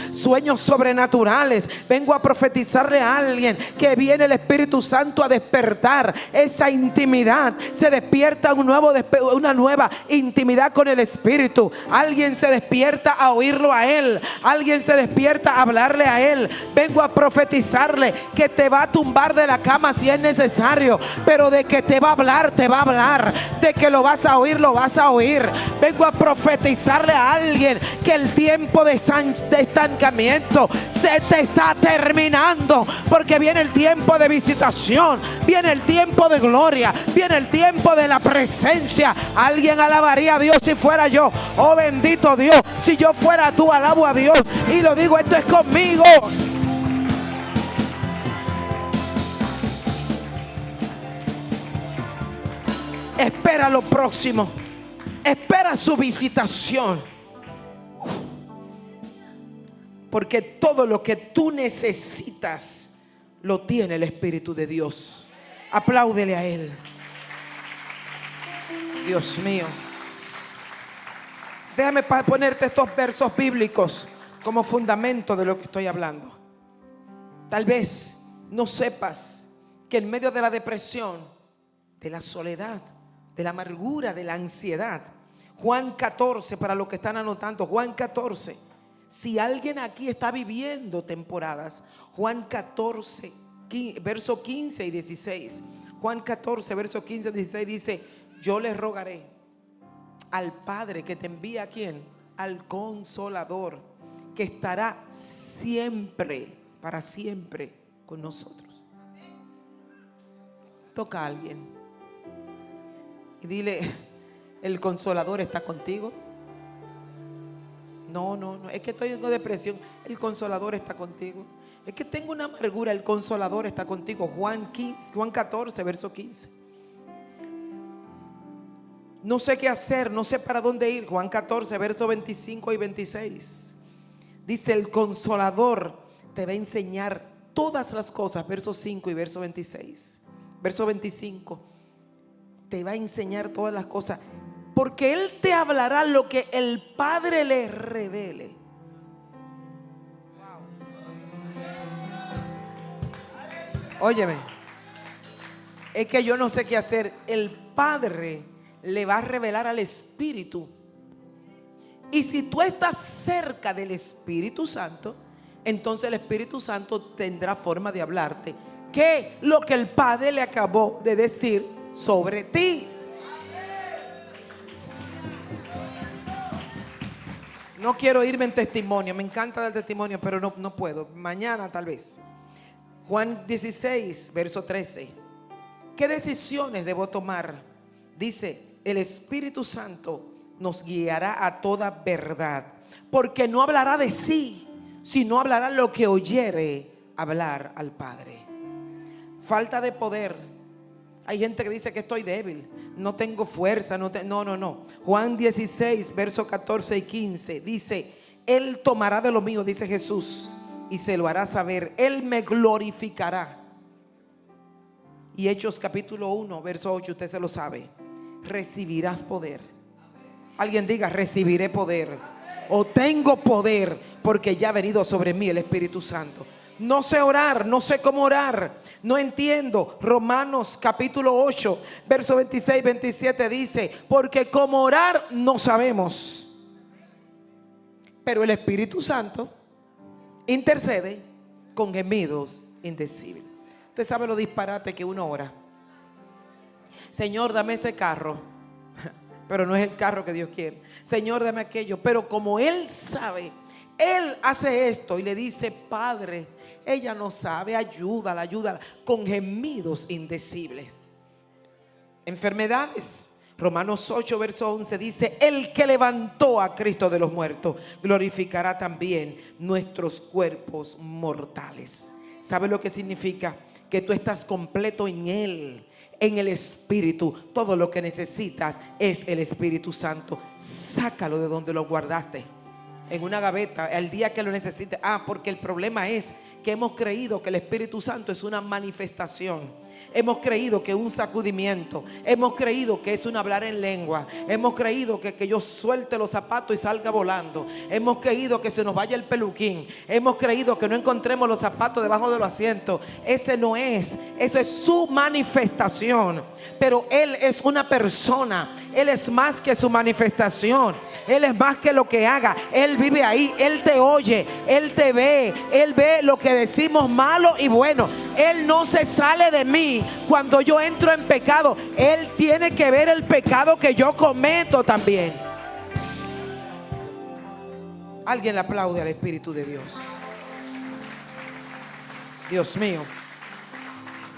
sobrenaturales. Vengo a profetizarle a alguien que viene el Espíritu Santo a despertar esa intimidad. Se despierta una nueva intimidad con el Espíritu. Alguien se despierta a oírlo a Él. Alguien se despierta a hablarle a Él. Vengo a profetizarle que te va a tumbar de la cama si es necesario, pero de que te va a hablar, te va a hablar. De que lo vas a oír, lo vas a oír. Vengo a profetizarle a alguien que el tiempo de estancamiento se te está terminando, porque viene el tiempo de visitación, viene el tiempo de gloria, viene el tiempo de la presencia. Alguien alabaría a Dios si fuera yo. Oh, bendito Dios, si yo fuera tú, alabo a Dios. Y lo digo, esto es conmigo. Espera lo próximo. Espera su visitación. Porque todo lo que tú necesitas lo tiene el Espíritu de Dios. Apláudele a Él. Dios mío. Déjame ponerte estos versos bíblicos como fundamento de lo que estoy hablando. Tal vez no sepas que en medio de la depresión, de la soledad, de la amargura, de la ansiedad, Juan 14, para los que están anotando, Juan 14, si alguien aquí está viviendo temporadas, Juan 14, verso 15 y 16, Juan 14, verso 15 y 16 dice: yo les rogaré al Padre que te envía ¿a quién? Al Consolador, que estará siempre, para siempre con nosotros. Toca a alguien y dile: el Consolador está contigo. No, es que estoy en depresión. El Consolador está contigo. Es que tengo una amargura. El Consolador está contigo. Juan 14, verso 15. No sé qué hacer, no sé para dónde ir. Juan 14, verso 25 y 26. Dice: el Consolador te va a enseñar todas las cosas. Verso 5 y verso 26. Verso 25. Te va a enseñar todas las cosas, porque Él te hablará lo que el Padre le revele. Óyeme, es que yo no sé qué hacer. El Padre le va a revelar al Espíritu. Y si tú estás cerca del Espíritu Santo, entonces el Espíritu Santo tendrá forma de hablarte. ¿Qué? Lo que el Padre le acabó de decir sobre ti. No quiero irme en testimonio. Me encanta dar testimonio, pero no puedo. Mañana tal vez. Juan 16, verso 13. ¿Qué decisiones debo tomar? Dice: el Espíritu Santo nos guiará a toda verdad, porque no hablará de sí, sino hablará lo que oyere hablar al Padre. Falta de poder. Hay gente que dice que estoy débil, no tengo fuerza, no. Juan 16, verso 14 y 15 dice: Él tomará de lo mío, dice Jesús, y se lo hará saber. Él me glorificará. Y Hechos capítulo 1, verso 8, usted se lo sabe: recibirás poder. Alguien diga: recibiré poder. O tengo poder, porque ya ha venido sobre mí el Espíritu Santo. No sé orar, no sé cómo orar, no entiendo. Romanos capítulo 8, verso 26, 27 dice: porque como orar no sabemos, pero el Espíritu Santo intercede con gemidos indecibles. Usted sabe lo disparate que uno ora. Señor, dame ese carro, pero no es el carro que Dios quiere. Señor, dame aquello, pero como Él sabe, Él hace esto y le dice: Padre, ella no sabe, ayúdala, con gemidos indecibles. Enfermedades. Romanos 8, verso 11 dice: el que levantó a Cristo de los muertos glorificará también nuestros cuerpos mortales. ¿Sabe lo que significa? Que tú estás completo en Él, en el Espíritu. Todo lo que necesitas es el Espíritu Santo. Sácalo de donde lo guardaste, en una gaveta, el día que lo necesites. Porque el problema es que hemos creído que el Espíritu Santo es una manifestación. Hemos creído que es un sacudimiento. Hemos creído que es un hablar en lengua. Hemos creído que yo suelte los zapatos y salga volando. Hemos creído que se nos vaya el peluquín. Hemos creído que no encontremos los zapatos debajo de los asientos. Ese no es. Eso es su manifestación. Pero Él es una persona. Él es más que su manifestación. Él es más que lo que haga. Él vive ahí. Él te oye. Él te ve. Él ve lo que decimos malo y bueno. Él no se sale de mí cuando yo entro en pecado. Él tiene que ver el pecado que yo cometo también. Alguien le aplaude al Espíritu de Dios. Dios mío.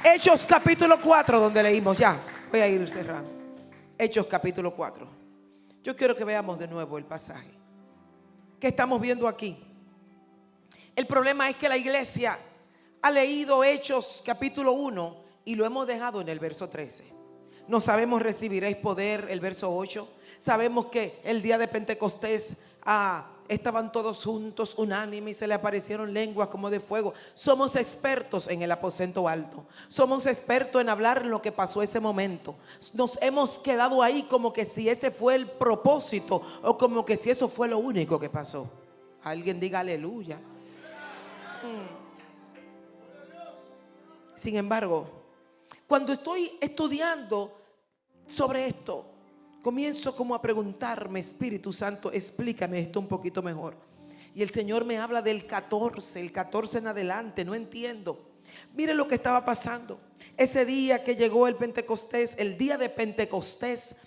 Hechos capítulo 4, donde leímos, ya voy a ir cerrando. Hechos capítulo 4. Yo quiero que veamos de nuevo el pasaje que estamos viendo aquí. El problema es que la iglesia ha leído Hechos capítulo 1 y lo hemos dejado en el verso 13. No sabemos recibiréis poder, el verso 8. Sabemos que el día de Pentecostés estaban todos juntos, unánimes, y se le aparecieron lenguas como de fuego. Somos expertos en el aposento alto. Somos expertos en hablar lo que pasó ese momento. Nos hemos quedado ahí como que si ese fue el propósito o como que si eso fue lo único que pasó. Alguien diga aleluya. Sin embargo, cuando estoy estudiando sobre esto, comienzo como a preguntarme: Espíritu Santo, explícame esto un poquito mejor. Y el Señor me habla del 14, el 14 en adelante, no entiendo. Mire lo que estaba pasando. Ese día que llegó el Pentecostés, el día de Pentecostés,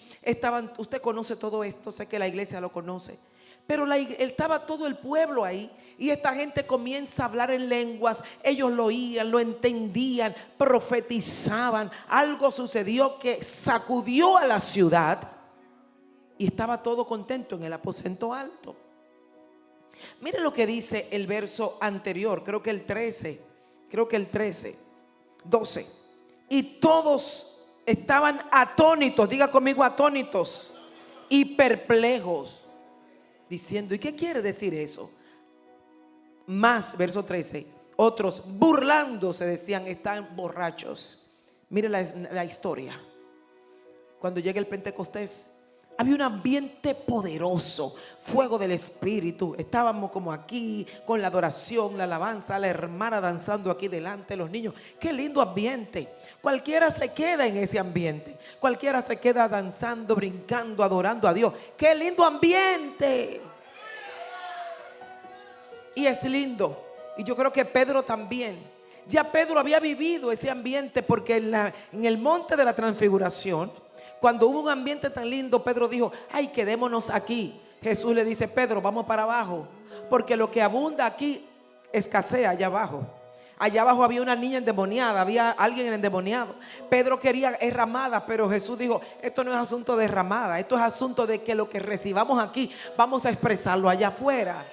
usted conoce todo esto, sé que la iglesia lo conoce. Pero estaba todo el pueblo ahí. Y esta gente comienza a hablar en lenguas. Ellos lo oían, lo entendían, profetizaban. Algo sucedió que sacudió a la ciudad. Y estaba todo contento en el aposento alto. Mire lo que dice el verso anterior. Creo que el 13. 12. Y todos estaban atónitos. Diga conmigo, atónitos y perplejos, diciendo: ¿y qué quiere decir eso? Más, verso 13, otros burlándose decían: están borrachos. Mire la historia. Cuando llega el Pentecostés, había un ambiente poderoso, fuego del Espíritu. Estábamos como aquí con la adoración, la alabanza, la hermana danzando aquí delante, los niños. Qué lindo ambiente. Cualquiera se queda en ese ambiente. Cualquiera se queda danzando, brincando, adorando a Dios. Qué lindo ambiente. Y es lindo. Y yo creo que Pedro también. Ya Pedro había vivido ese ambiente, porque en el monte de la transfiguración, cuando hubo un ambiente tan lindo, Pedro dijo: ay, quedémonos aquí. Jesús le dice: Pedro, vamos para abajo, porque lo que abunda aquí escasea allá abajo. Allá abajo había una niña endemoniada, había alguien endemoniado. Pedro quería ramada, pero Jesús dijo: esto no es asunto de ramada, esto es asunto de que lo que recibamos aquí vamos a expresarlo allá afuera.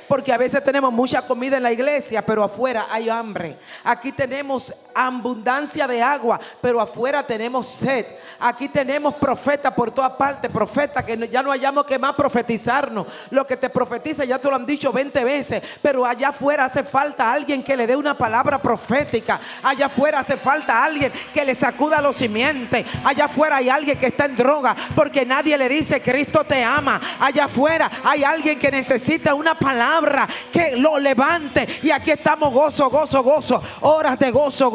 Porque a veces tenemos mucha comida en la iglesia, pero afuera hay hambre. Aquí tenemos abundancia de agua, pero afuera tenemos sed. Aquí tenemos profetas por todas partes, profetas que ya no hayamos que más profetizarnos. Lo que te profetiza ya te lo han dicho 20 veces, pero allá afuera hace falta alguien que le dé una palabra profética. Allá afuera hace falta alguien que le sacuda los simientes. Allá afuera hay alguien que está en droga porque nadie le dice: Cristo te ama. Allá afuera hay alguien que necesita una palabra que lo levante. Y aquí estamos, gozo, horas de gozo.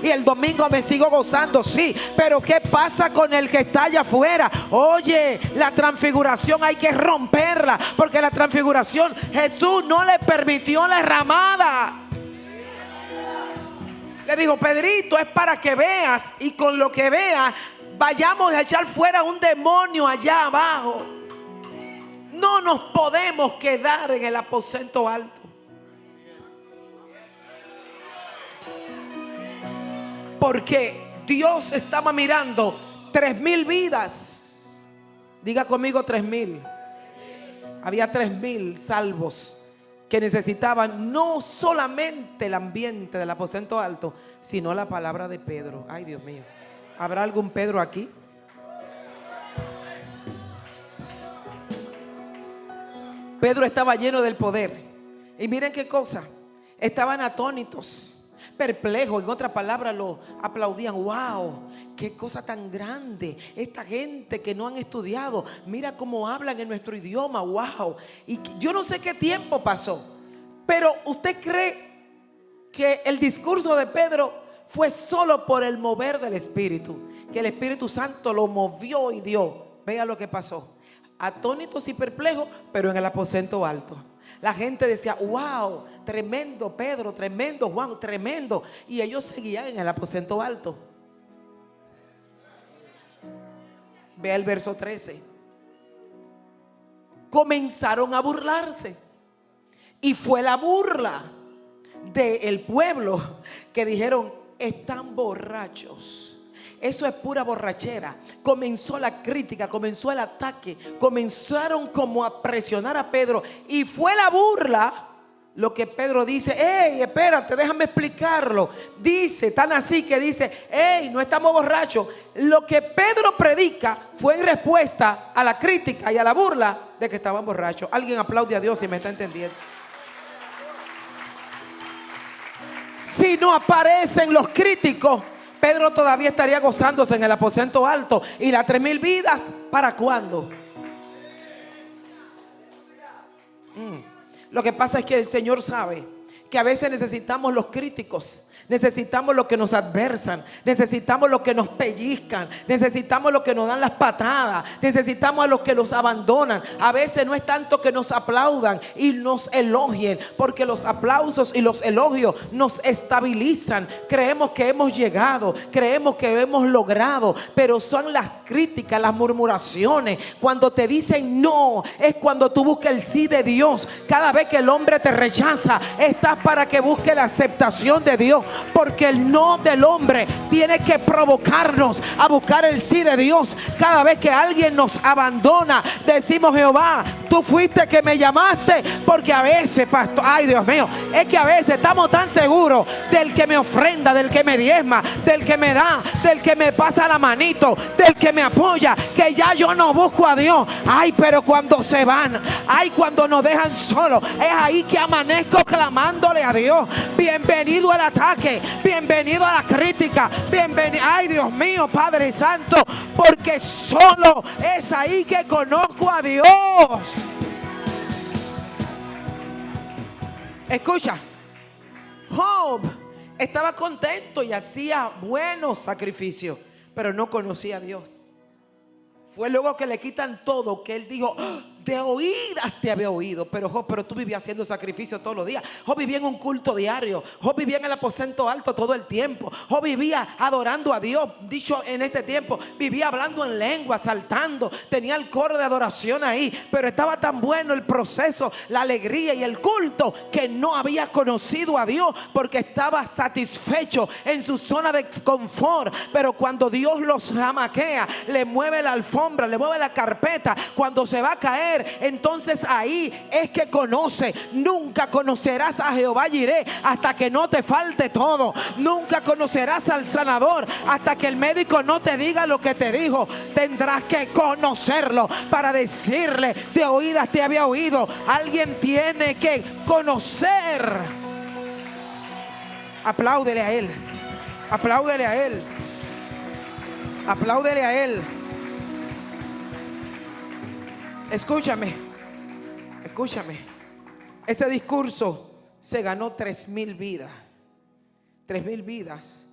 Y el domingo me sigo gozando, sí, pero ¿qué pasa con el que está allá afuera? Oye, la transfiguración hay que romperla, porque la transfiguración Jesús no le permitió la ramada. Le dijo: Pedrito, es para que veas, y con lo que veas vayamos a echar fuera un demonio allá abajo. No nos podemos quedar en el aposento alto, porque Dios estaba mirando 3,000 vidas. Diga conmigo, 3,000. Había 3,000 salvos que necesitaban no solamente el ambiente del aposento alto, sino la palabra de Pedro. Ay, Dios mío, ¿habrá algún Pedro aquí? Pedro estaba lleno del poder. Y miren qué cosa, estaban atónitos. perplejos. En otras palabras, lo aplaudían. Wow, qué cosa tan grande. Esta gente que no han estudiado, mira cómo hablan en nuestro idioma. Wow. Y yo no sé qué tiempo pasó, pero ¿usted cree que el discurso de Pedro fue solo por el mover del Espíritu? Que el Espíritu Santo lo movió y dio. Vea lo que pasó. Atónitos y perplejos, pero en el aposento alto. La gente decía, wow, tremendo Pedro, tremendo Juan, tremendo. Y ellos seguían en el aposento alto. Vea el verso 13. Comenzaron a burlarse. Y fue la burla del pueblo que dijeron, están borrachos. Eso es pura borrachera. Comenzó la crítica, comenzó el ataque, comenzaron como a presionar a Pedro. Y fue la burla lo que Pedro dice, hey, espérate, déjame explicarlo. Dice, tan así que dice, hey, no estamos borrachos. Lo que Pedro predica fue en respuesta a la crítica y a la burla de que estaban borrachos. Alguien aplaude a Dios si me está entendiendo. Si no aparecen los críticos, Pedro todavía estaría gozándose en el aposento alto. ¿Y las 3,000 vidas para cuándo? Lo que pasa es que el Señor sabe que a veces necesitamos los críticos. Necesitamos los que nos adversan, necesitamos los que nos pellizcan, necesitamos los que nos dan las patadas, necesitamos a los que nos abandonan. A veces no es tanto que nos aplaudan y nos elogien, porque los aplausos y los elogios nos estabilizan. Creemos que hemos llegado, creemos que hemos logrado, pero son las críticas, las murmuraciones. Cuando te dicen no, es cuando tú buscas el sí de Dios. Cada vez que el hombre te rechaza, estás para que busque la aceptación de Dios. Porque el no del hombre tiene que provocarnos a buscar el sí de Dios. Cada vez que alguien nos abandona, decimos, Jehová, tú fuiste que me llamaste. Porque a veces, pastor, ay Dios mío, es que a veces estamos tan seguros del que me ofrenda, del que me diezma, del que me da, del que me pasa la manito, del que me apoya, que ya yo no busco a Dios. Ay, pero cuando se van, ay, cuando nos dejan solos, es ahí que amanezco clamándole a Dios. Bienvenido al ataque, bienvenido a la crítica, bienvenido, ay Dios mío, Padre Santo, porque solo es ahí que conozco a Dios. Escucha, Job estaba contento y hacía buenos sacrificios, pero no conocía a Dios. Fue luego que le quitan todo que él dijo, de oídas te había oído. Pero Job, pero tú vivías haciendo sacrificios todos los días. Job vivía en un culto diario. Job vivía en el aposento alto todo el tiempo. Job vivía adorando a Dios. Dicho en este tiempo, vivía hablando en lengua, saltando. Tenía el coro de adoración ahí. Pero estaba tan bueno el proceso, la alegría y el culto, que no había conocido a Dios, porque estaba satisfecho en su zona de confort. Pero cuando Dios los jamaquea, le mueve la alfombra, le mueve la carpeta, cuando se va a caer, entonces ahí es que conoce. Nunca conocerás a Jehová Jireh hasta que no te falte todo. Nunca conocerás al sanador hasta que el médico no te diga lo que te dijo. Tendrás que conocerlo para decirle, de oídas te había oído. Alguien tiene que conocer. Apláudele a él, apláudele a él, apláudele a él. Escúchame, escúchame. Ese discurso se ganó 3,000 vidas. 3,000 vidas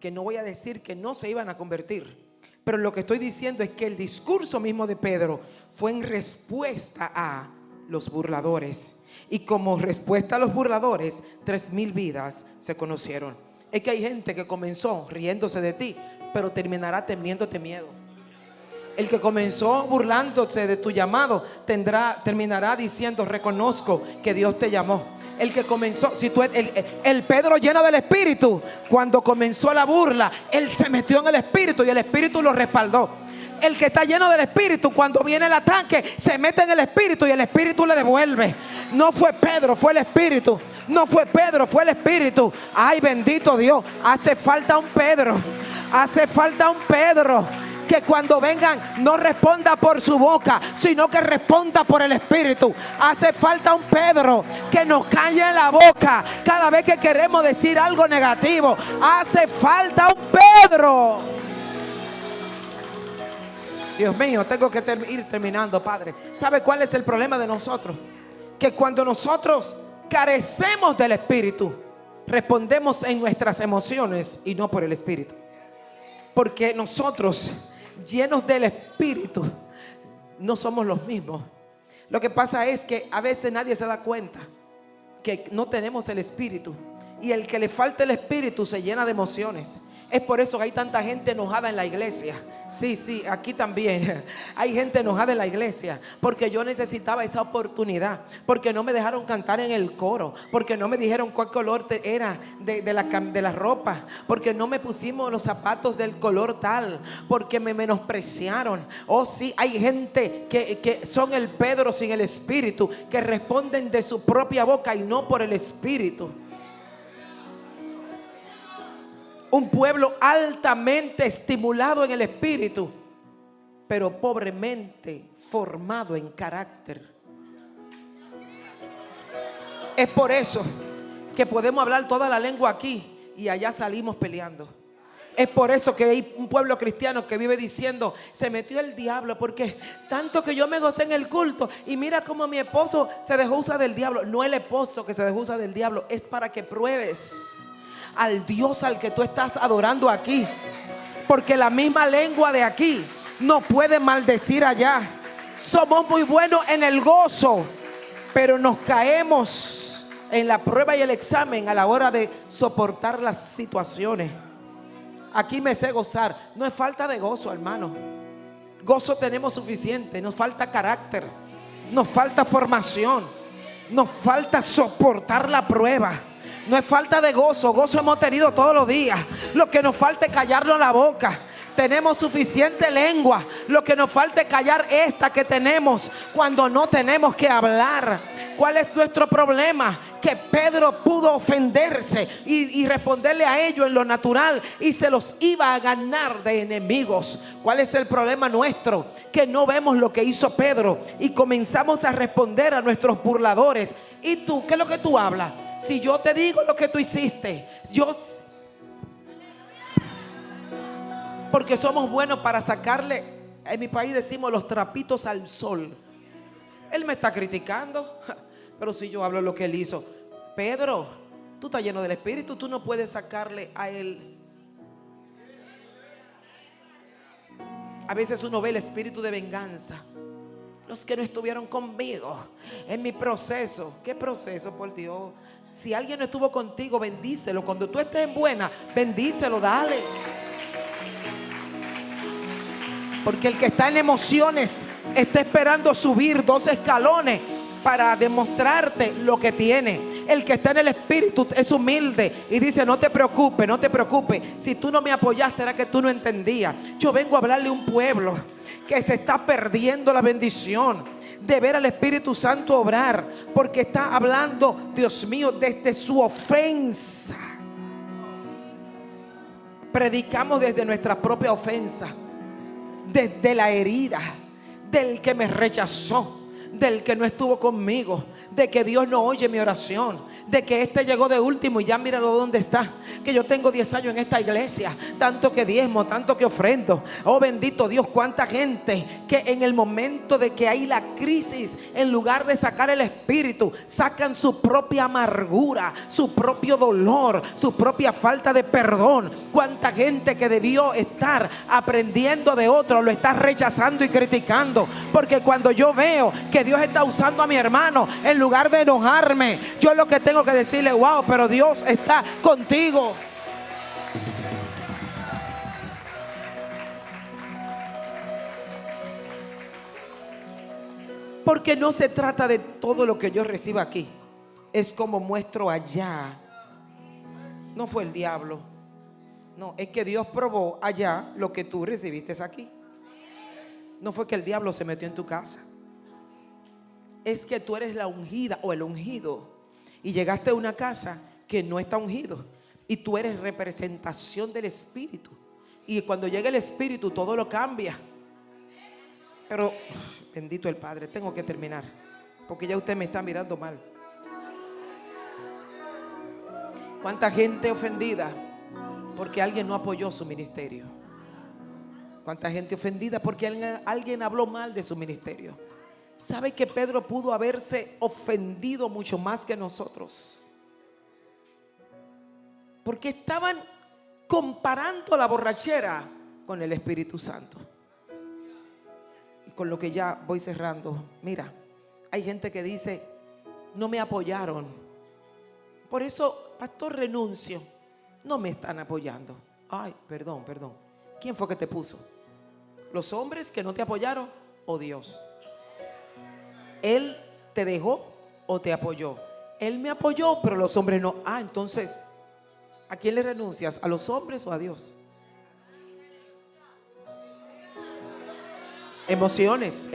que no voy a decir que no se iban a convertir, pero lo que estoy diciendo es que el discurso mismo de Pedro fue en respuesta a los burladores. Y como respuesta a los burladores, 3,000 vidas se conocieron. Es que hay gente que comenzó riéndose de ti, pero terminará temiéndote miedo. El que comenzó burlándose de tu llamado terminará diciendo, reconozco que Dios te llamó. El que comenzó, si tú, el Pedro lleno del Espíritu, cuando comenzó la burla, él se metió en el Espíritu y el Espíritu lo respaldó. El que está lleno del Espíritu, cuando viene el ataque, se mete en el Espíritu y el Espíritu le devuelve. No fue Pedro, fue el Espíritu. No fue Pedro, fue el Espíritu. Ay, bendito Dios, hace falta un Pedro. Hace falta un Pedro que cuando vengan no responda por su boca, sino que responda por el Espíritu. Hace falta un Pedro que nos calle la boca cada vez que queremos decir algo negativo. Hace falta un Pedro. Dios mío, tengo que ir terminando, Padre. ¿Sabe cuál es el problema de nosotros? Que cuando nosotros carecemos del Espíritu, respondemos en nuestras emociones y no por el Espíritu. Porque nosotros, llenos del Espíritu, no somos los mismos. Lo que pasa es que a veces nadie se da cuenta que no tenemos el Espíritu, y el que le falta el Espíritu se llena de emociones. Es por eso que hay tanta gente enojada en la iglesia. Sí, aquí también hay gente enojada en la iglesia, porque yo necesitaba esa oportunidad, porque no me dejaron cantar en el coro, porque no me dijeron cuál color era de la ropa, porque no me pusimos los zapatos del color tal, porque me menospreciaron. Oh sí, hay gente que son el Pedro sin el Espíritu, que responden de su propia boca y no por el Espíritu. Un pueblo altamente estimulado en el Espíritu, pero pobremente formado en carácter. Es por eso que podemos hablar toda la lengua aquí y allá salimos peleando. Es por eso que hay un pueblo cristiano que vive diciendo: se metió el diablo, porque tanto que yo me gocé en el culto y mira cómo mi esposo se dejó usar del diablo. No el esposo que se dejó usar del diablo, es para que pruebes al Dios al que tú estás adorando aquí, porque la misma lengua de aquí no puede maldecir allá. Somos muy buenos en el gozo, pero nos caemos en la prueba y el examen a la hora de soportar las situaciones. Aquí me sé gozar. No es falta de gozo, hermano. Gozo tenemos suficiente. Nos falta carácter, nos falta formación, nos falta soportar la prueba. No es falta de gozo, gozo hemos tenido todos los días. Lo que nos falta es callarnos la boca. Tenemos suficiente lengua. Lo que nos falta es callar esta que tenemos cuando no tenemos que hablar. ¿Cuál es nuestro problema? Que Pedro pudo ofenderse y responderle a ellos en lo natural, y se los iba a ganar de enemigos. ¿Cuál es el problema nuestro? Que no vemos lo que hizo Pedro y comenzamos a responder a nuestros burladores. ¿Y tú? ¿Qué es lo que tú hablas? Si yo te digo lo que tú hiciste, porque somos buenos para sacarle, en mi país decimos, los trapitos al sol. Él me está criticando, pero si yo hablo lo que él hizo. Pedro, tú estás lleno del Espíritu, tú no puedes sacarle a él. A veces uno ve el espíritu de venganza. Los que no estuvieron conmigo en mi proceso. ¿Qué proceso, por Dios? Si alguien no estuvo contigo, bendícelo. Cuando tú estés en buena, bendícelo, dale. Porque el que está en emociones está esperando subir 2 escalones para demostrarte lo que tiene. El que está en el Espíritu es humilde y dice: no te preocupes, no te preocupes. Si tú no me apoyaste era que tú no entendías. Yo vengo a hablarle a un pueblo que se está perdiendo la bendición de ver al Espíritu Santo obrar, porque está hablando, Dios mío, desde su ofensa. Predicamos desde nuestra propia ofensa, desde la herida del que me rechazó, del que no estuvo conmigo, de que Dios no oye mi oración, de que este llegó de último y ya míralo dónde está. Que yo tengo 10 años en esta iglesia, tanto que diezmo, tanto que ofrendo. Oh bendito Dios, cuánta gente que en el momento de que hay la crisis, en lugar de sacar el Espíritu, sacan su propia amargura, su propio dolor, su propia falta de perdón. Cuánta gente que debió estar aprendiendo de otro lo está rechazando y criticando. Porque cuando yo veo que Dios está usando a mi hermano, en lugar de enojarme, yo lo que tengo que decirle: wow, pero Dios está contigo. Porque no se trata de todo lo que yo reciba aquí, es como muestro allá. No fue el diablo, no, es que Dios probó allá lo que tú recibiste aquí. No fue que el diablo se metió en tu casa, es que tú eres la ungida o el ungido y llegaste a una casa que no está ungido, y tú eres representación del Espíritu. Y cuando llega el Espíritu, todo lo cambia. Pero, bendito el Padre, tengo que terminar, porque ya usted me está mirando mal. ¿Cuánta gente ofendida porque alguien no apoyó su ministerio? ¿Cuánta gente ofendida porque alguien habló mal de su ministerio? ¿Sabe que Pedro pudo haberse ofendido mucho más que nosotros? Porque estaban comparando la borrachera con el Espíritu Santo. Y con lo que ya voy cerrando, mira, hay gente que dice, no me apoyaron, por eso, pastor, renuncio. No me están apoyando. Ay, perdón. ¿Quién fue que te puso? ¿Los hombres que no te apoyaron o Dios? ¿Él te dejó o te apoyó? Él me apoyó, pero los hombres no. Entonces, ¿a quién le renuncias? ¿A los hombres o a Dios? Emociones.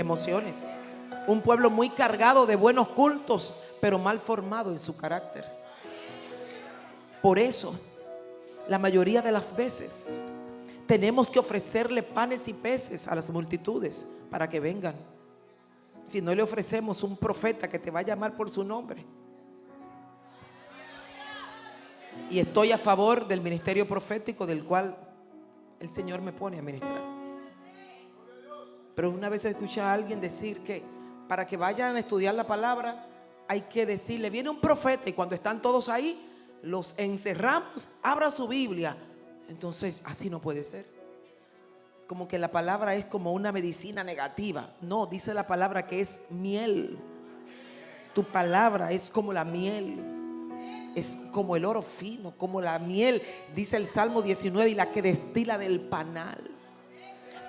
Un pueblo muy cargado de buenos cultos, pero mal formado en su carácter. Por eso, la mayoría de las veces tenemos que ofrecerle panes y peces a las multitudes para que vengan. Si no le ofrecemos un profeta que te va a llamar por su nombre. Y estoy a favor del ministerio profético del cual el Señor me pone a ministrar. Pero una vez escuché a alguien decir que para que vayan a estudiar la palabra hay que decirle, viene un profeta, y cuando están todos ahí los encerramos, abra su Biblia. Entonces así no puede ser. Como que la palabra es como una medicina negativa. No, dice la palabra que es miel. Tu palabra es como la miel, es como el oro fino, como la miel, dice el Salmo 19, y la que destila del panal.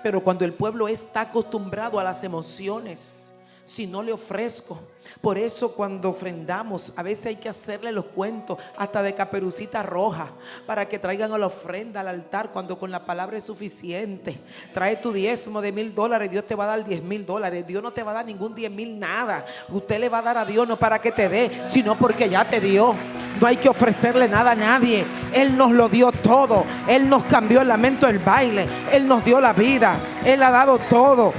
Pero cuando el pueblo está acostumbrado a las emociones, si no le ofrezco. Por eso cuando ofrendamos, a veces hay que hacerle los cuentos hasta de Caperucita Roja, para que traigan a la ofrenda al altar, cuando con la palabra es suficiente. Trae tu diezmo de $1,000, Dios te va a dar $10,000. Dios no te va a dar ningún 10,000 nada. Usted le va a dar a Dios no para que te dé, sino porque ya te dio. No hay que ofrecerle nada a nadie. Él nos lo dio todo. Él nos cambió el lamento del baile. Él nos dio la vida. Él ha dado todo.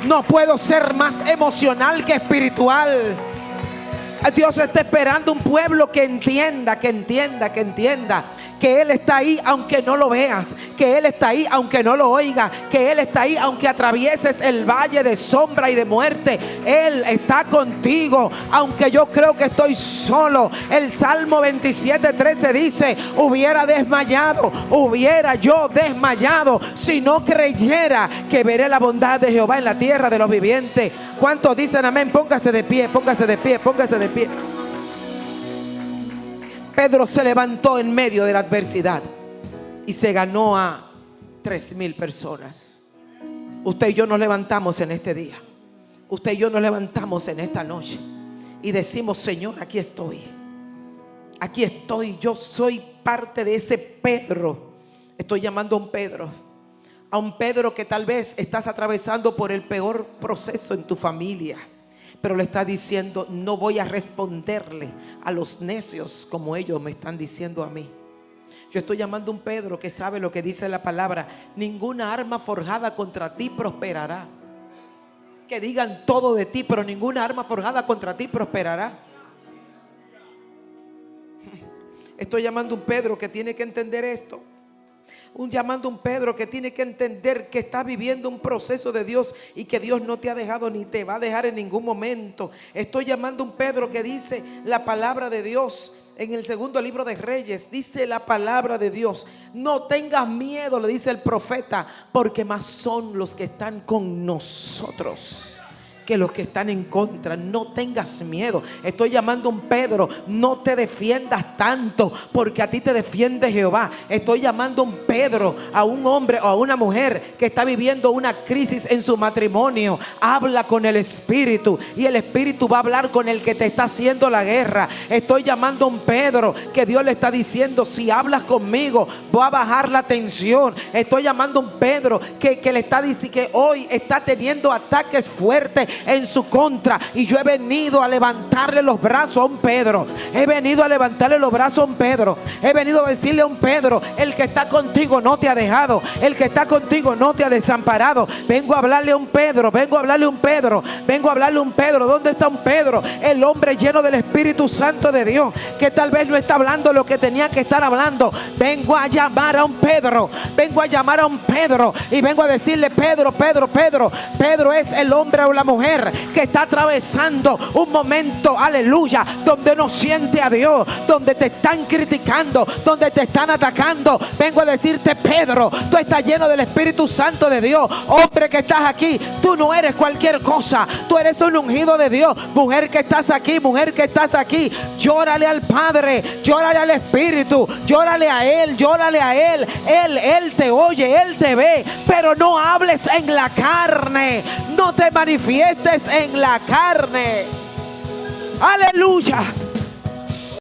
No puedo ser más emocional que espiritual. Dios está esperando un pueblo que entienda que Él está ahí aunque no lo veas, que Él está ahí aunque no lo oiga, que Él está ahí aunque atravieses el valle de sombra y de muerte. Él está contigo aunque yo creo que estoy solo. El Salmo 27:13 dice, hubiera yo desmayado si no creyera que veré la bondad de Jehová en la tierra de los vivientes. ¿Cuántos dicen amén? Póngase de pie. Pedro se levantó en medio de la adversidad y se ganó a 3,000 personas. Usted y yo nos levantamos en este día. Usted y yo nos levantamos en esta noche y decimos, Señor, aquí estoy. Yo soy parte de ese Pedro. Estoy llamando a un Pedro que tal vez estás atravesando por el peor proceso en tu familia, pero le está diciendo, no voy a responderle a los necios como ellos me están diciendo a mí. Yo estoy llamando a un Pedro que sabe lo que dice la palabra. Ninguna arma forjada contra ti prosperará. Que digan todo de ti, pero ninguna arma forjada contra ti prosperará. Estoy llamando a un Pedro que tiene que entender esto. Llamando a un Pedro que tiene que entender que está viviendo un proceso de Dios y que Dios no te ha dejado ni te va a dejar en ningún momento. Estoy llamando a un Pedro que dice la palabra de Dios en el segundo libro de Reyes. Dice la palabra de Dios, no tengas miedo, le dice el profeta, porque más son los que están con nosotros que los que están en contra. No tengas miedo. Estoy llamando a un Pedro, no te defiendas tanto, porque a ti te defiende Jehová. Estoy llamando a un Pedro, a un hombre o a una mujer que está viviendo una crisis en su matrimonio. Habla con el Espíritu y el Espíritu va a hablar con el que te está haciendo la guerra. Estoy llamando a un Pedro que Dios le está diciendo, si hablas conmigo voy a bajar la tensión. Estoy llamando a un Pedro que le está diciendo que hoy está teniendo ataques fuertes en su contra. Y yo he venido a levantarle los brazos a un Pedro. He venido a levantarle los brazos a un Pedro. He venido a decirle a un Pedro: el que está contigo no te ha dejado. El que está contigo no te ha desamparado. Vengo a hablarle a un Pedro. Vengo a hablarle a un Pedro. Vengo a hablarle a un Pedro. ¿Dónde está un Pedro? El hombre lleno del Espíritu Santo de Dios, que tal vez no está hablando lo que tenía que estar hablando. Vengo a llamar a un Pedro. Vengo a llamar a un Pedro. Y vengo a decirle: Pedro, Pedro, Pedro. Pedro es el hombre o la mujer que está atravesando un momento, aleluya, donde no siente a Dios, donde te están criticando, donde te están atacando. Vengo a decirte: Pedro, tú estás lleno del Espíritu Santo de Dios. Hombre que estás aquí, tú no eres cualquier cosa. Tú eres un ungido de Dios. Mujer que estás aquí, mujer que estás aquí, llórale al Padre, llórale al Espíritu, llórale a Él, llórale a Él. Él te oye, Él te ve, pero no hables en la carne, no te manifiestes en la carne. Aleluya.